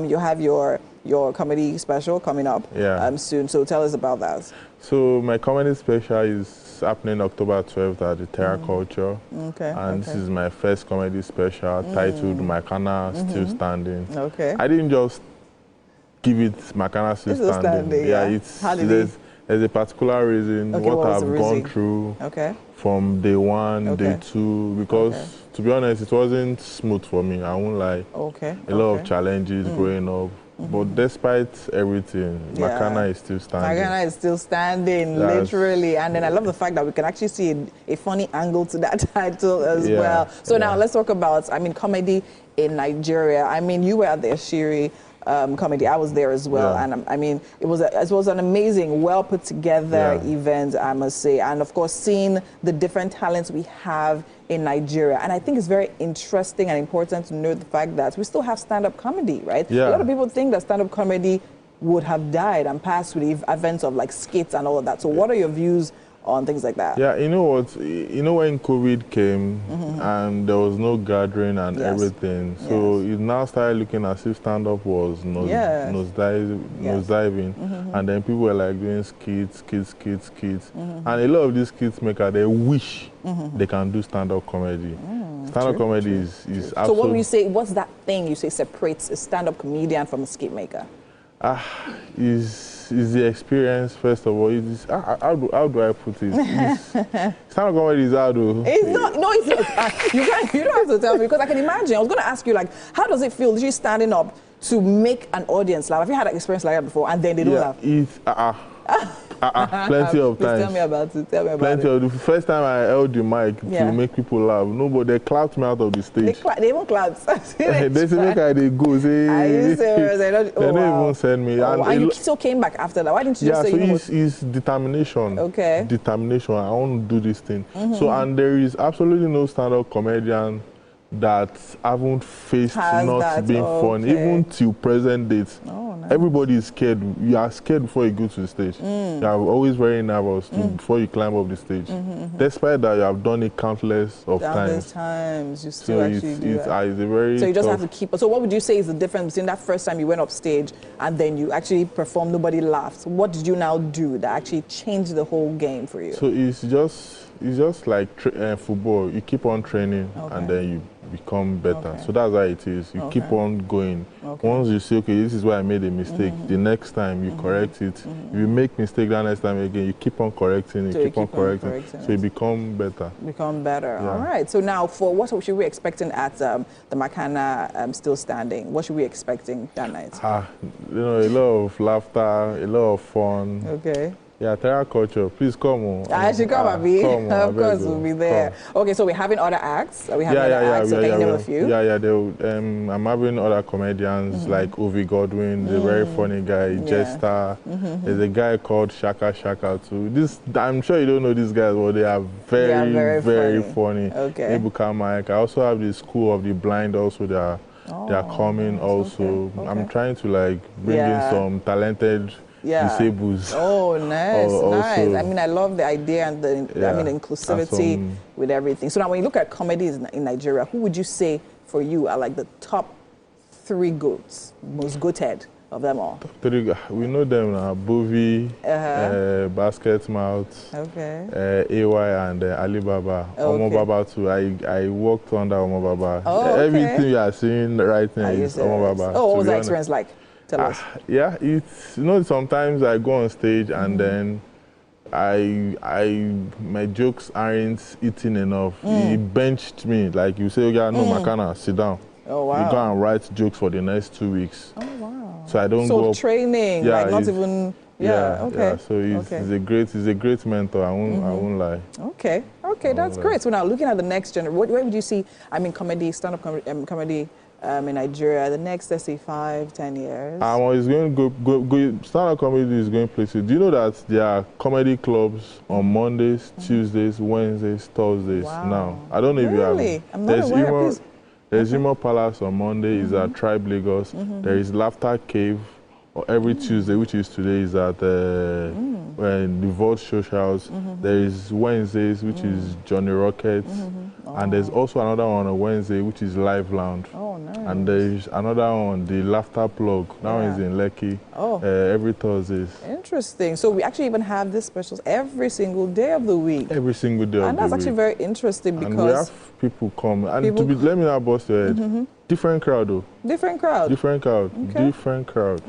You have your comedy special coming up soon. So tell us about that. So my comedy special is happening October 12th at the Terra Culture. Okay. And this is my first comedy special titled Makana Still Standing. Okay. I didn't just give it Makana Still Standing. There's a particular reason what I've gone through from day one, day two, because to be honest, it wasn't smooth for me. I won't lie. A lot of challenges growing up. But despite everything, Makana is still standing. Makana is still standing, literally. And then I love the fact that we can actually see a funny angle to that title as well. So now let's talk about, comedy in Nigeria. I mean, you were at the Ashiri comedy. I was there as well, and I mean, it was an amazing, well put together event, I must say. And of course, seeing the different talents we have in Nigeria, and I think it's very interesting and important to note the fact that we still have stand-up comedy, right? A lot of people think that stand-up comedy would have died and passed with the events of like skits and all of that. So, what are your views on things like that? Yeah, you know what? You know when COVID came and there was no gathering and everything, so it now started looking as if stand-up was nosediving, and then people were like doing skits, and a lot of these skits makers, they wish they can do stand-up comedy. Stand-up comedy is absolutely... So what would you say, what's that thing you say separates a stand-up comedian from a skit maker? Is the experience, first of all. How do I put it? Stand-up comedy is hard. It's not. No, it's not. You don't have to tell me, because I can imagine. I was going to ask you, like, how does it feel literally standing up to make an audience laugh? Have you had an experience like that before, and then they don't laugh? Plenty of times. Tell me about it. Plenty of the first time I held the mic to make people laugh, nobody, they clapped me out of the stage. They even clapped. They say, make I they go. Say, are you serious? They don't even send me. And you still came back after that. Why didn't you just say? So it's determination. Okay. Determination. I want to do this thing. So, and there is absolutely no stand-up comedian that haven't faced not being funny, even till present date. Nice. Everybody is scared. You are scared before you go to the stage. You are always very nervous before you climb up the stage. Despite that, you have done it countless of times. You still actually do that. It's a very so you just have to keep. So what would you say is the difference between that first time you went up stage and then you actually performed, nobody laughed? What did you now do that actually changed the whole game for you? So it's just like football. You keep on training and then you become better. So that's how it is. You keep on going. Once you say, okay, this is where I made a mistake, the next time you correct it. If you make mistake that next time again, you keep on correcting it, keep on correcting. So you become better. Become better. All right. So now, for what should we be expecting at the Makana Still Standing? What should we be expecting that night? You know, a lot of laughter, a lot of fun. Okay. Yeah, Terra Culture. Please come on. I should come, Abi. Of course, we'll be there. Okay, so we're having other acts. We have other acts. So can you name a few? I'm having other comedians like Ovi Godwin, the very funny guy, Jester. There's a guy called Shaka too. I'm sure you don't know these guys, but they are very funny. Okay. Ebuka Mike. I also have the School of the Blind. Also, they are coming. Also, I'm trying to like bring in some talented. Disables. Oh, nice. I mean, I love the idea and the inclusivity with everything. So now, when you look at comedies in Nigeria, who would you say for you are like the top 3 goats, most goated of them all? We know them now: Bovi, Basket Mouth, AY, and Alibaba. Omobaba too. I worked under Omobaba. Everything you are seeing right now is Omobaba. What was that experience like? Yeah, it's, you know, sometimes I go on stage and then my jokes aren't eating enough. He benched me. Like, you say, okay, no, Makana, sit down. Oh, wow. You go and write jokes for the next 2 weeks. Oh, wow. So I don't go up. Training, like not even... So he's a great mentor. I won't lie. Okay, that's great. So now, looking at the next generation, where would you see, comedy, stand-up comedy in Nigeria, the next, let's say, 5-10 years? It's going to go stand-up comedy is going places. Do you know that there are comedy clubs on Mondays, Tuesdays, Wednesdays, Thursdays now? I don't know if you have. I'm not aware. There's Humor Palace on Monday, is at Tribe Lagos. There is Laughter Cave every Tuesday, which is today, is at when the Vault Socials. There is Wednesdays, which is Johnny Rockets. And there's also another one on Wednesday, which is Live Lounge. Oh, nice. And there's another one, the Laughter Plug. That one is in Lekki. Every Thursdays. Interesting. So we actually even have these specials every single day of the week. Every single day of the week. And that's actually very interesting because... And we have people come. And let me not bust your head. Different crowd though. Different crowd? Different crowd. Okay. Different crowd.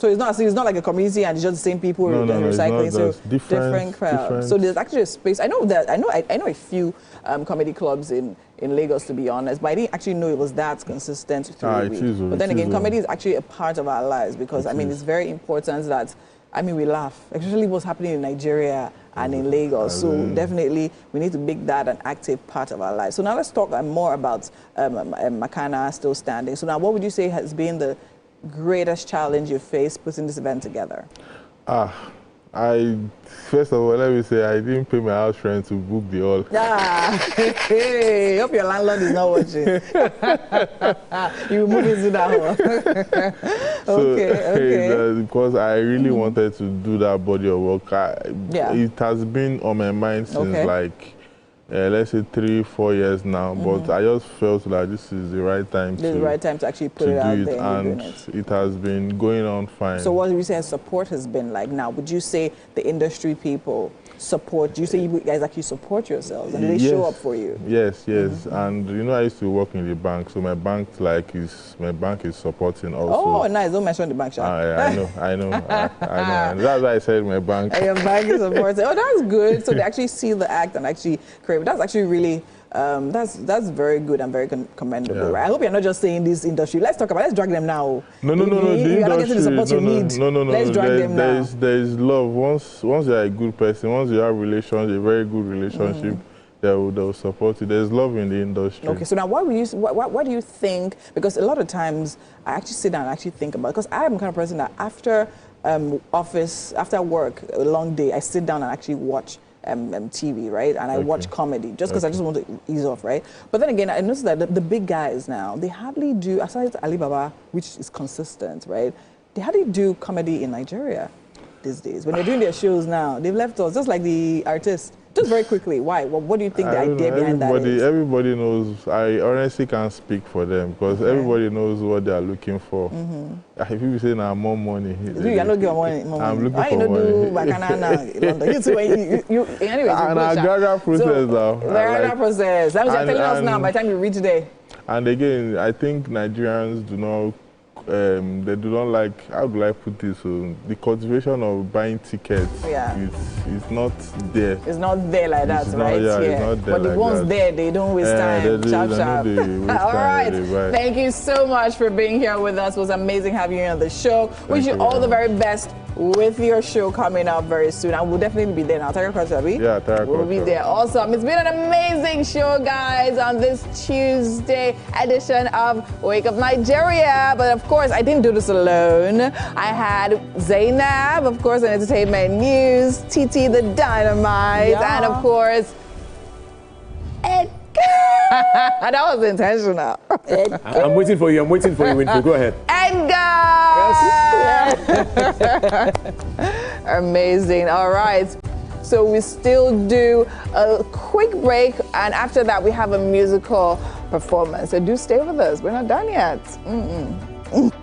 So it's not like a community and it's just the same people recycling. It's not, so different crowd. So there's actually a space. I know a few comedy clubs in Lagos, to be honest, but I didn't actually know it was that consistent through the week. But then again, comedy is actually a part of our lives because it's very important that we laugh, especially what's happening in Nigeria and in Lagos. So definitely we need to make that an active part of our lives. So now let's talk more about Makana Still Standing. So now what would you say has been the greatest challenge you faced putting this event together? First of all, let me say I didn't pay my house rent to book the hall. Hey, hope your landlord is not watching. You move into that hall. Okay. Because I really wanted to do that body of work. It has been on my mind since like let's say 3-4 years now, but I just felt like this is the right time to actually put it out there. And it has been going on fine. So what would you say support has been like now? Would you say the industry people support? Do you say you guys actually support yourselves and do they show up for you? Yes. And I used to work in the bank, so my bank is supporting also. Oh, nice. Don't mention the bank shop. I know. And that's why I said my bank. And your bank is supporting. Oh, that's good. So they actually see the act and actually create. That's actually really that's very good and very commendable, right? I hope you're not just saying this industry. Let's drag them now. No. You're not getting the support you need. No. Let's drag them now. There's love. Once you're a good person, once you have a very good relationship, they'll support you. There's love in the industry. Okay, so now what do you think? Because a lot of times I actually sit down and actually think about it, because I am the kind of person that after after work, a long day, I sit down and actually watch TV, right? And I watch comedy just because I just want to ease off, right? But then again, I noticed that the big guys now, they hardly do, aside Alibaba, which is consistent, right? They hardly do comedy in Nigeria these days. When they're doing their shows now, they've left us, just like the artists. Just very quickly, why? What do you think the idea behind that is? Everybody knows. I honestly can't speak for them because everybody knows what they are looking for. If people say now more money, you're not getting money. I'm looking for money. Anyway, and a gradual process now. Gradual process. That was you're telling us now by the time you reach there. And again, I think Nigerians do not. They do not like, how do I put this? The cultivation of buying tickets is not there. It's not there like that, right? It's not there. But the ones there, they don't waste time. Sharp. All right. Thank you so much for being here with us. It was amazing having you on the show. Wish you all the very best with your show coming up very soon. I will definitely be there now. Tara Cross, we'll be there. Awesome. It's been an amazing show, guys, on this Tuesday edition of Wake Up Nigeria. But of course, I didn't do this alone. I had Zainab, of course, in Entertainment News, TT the Dynamite, and of course, Edgar. That was intentional. I'm waiting for you, Winfrey. Go ahead. Edgar! Yes. Amazing. All right. So we still do a quick break, and after that we have a musical performance. So do stay with us. We're not done yet. Thank you.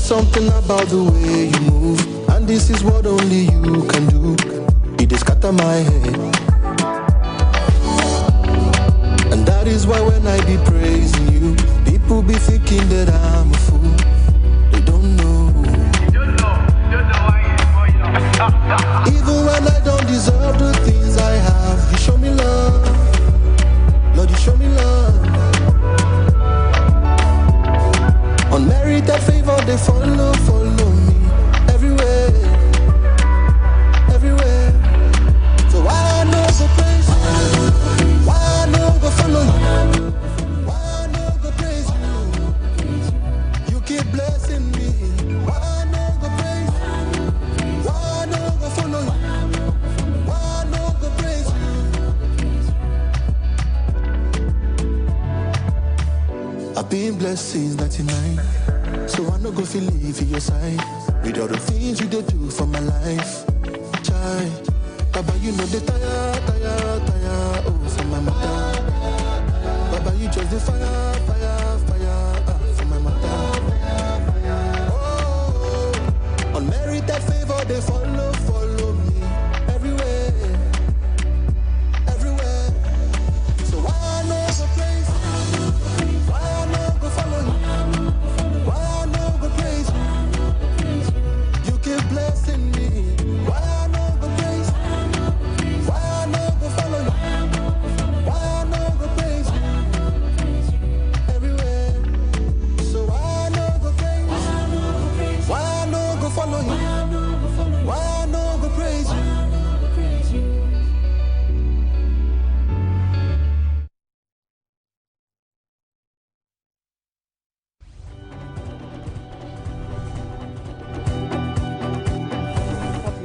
something about the way you move, and this is what only you can do. It is scatter my head, and that is why when I be praising you, people be thinking that I'm a fool. They don't know. Even when I don't deserve the things I have, you show me love. Lord, you show me love. Unmerited favor, they follow me everywhere, everywhere. So why I no go praise you? Why I no go follow you? Why I no go praise you? You keep blessing me. Why I no go praise you? Why I no go follow you? Why I no go praise you? I've been blessed since 99. So I no go feel leave your side. With all the things you did do for my life. Child, Baba, you know the tire, oh, for my mother. Baba, you just the fire, for my mother. Oh, unmerited favor, they follow me everywhere, everywhere. So why I no go praise? Why I no go follow you? Why I no go praise you? You keep blessing me. Why I no go praise? Why I no go follow you? Why I no go praise you? Everywhere. So why I no go praise? Why I no go follow you? Why I no go praise you?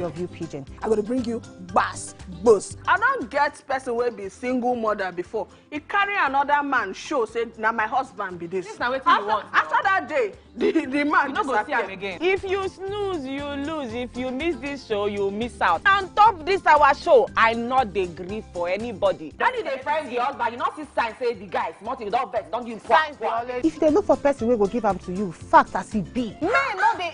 Of you pigeon, I'm gonna bring you bass boost. I don't get person will be single mother before. He carry another man show say now my husband be this. Now wetin you want? After that day, the man You no go see am again. If you snooze, you lose. If you miss this show, you miss out. On top this our show, I not dey gree for anybody. When you dey friend the husband, you not see sign say the guy smart, you don't vex, don't give signs. If they look for person wey go give am to you, fact as it be. Men no dey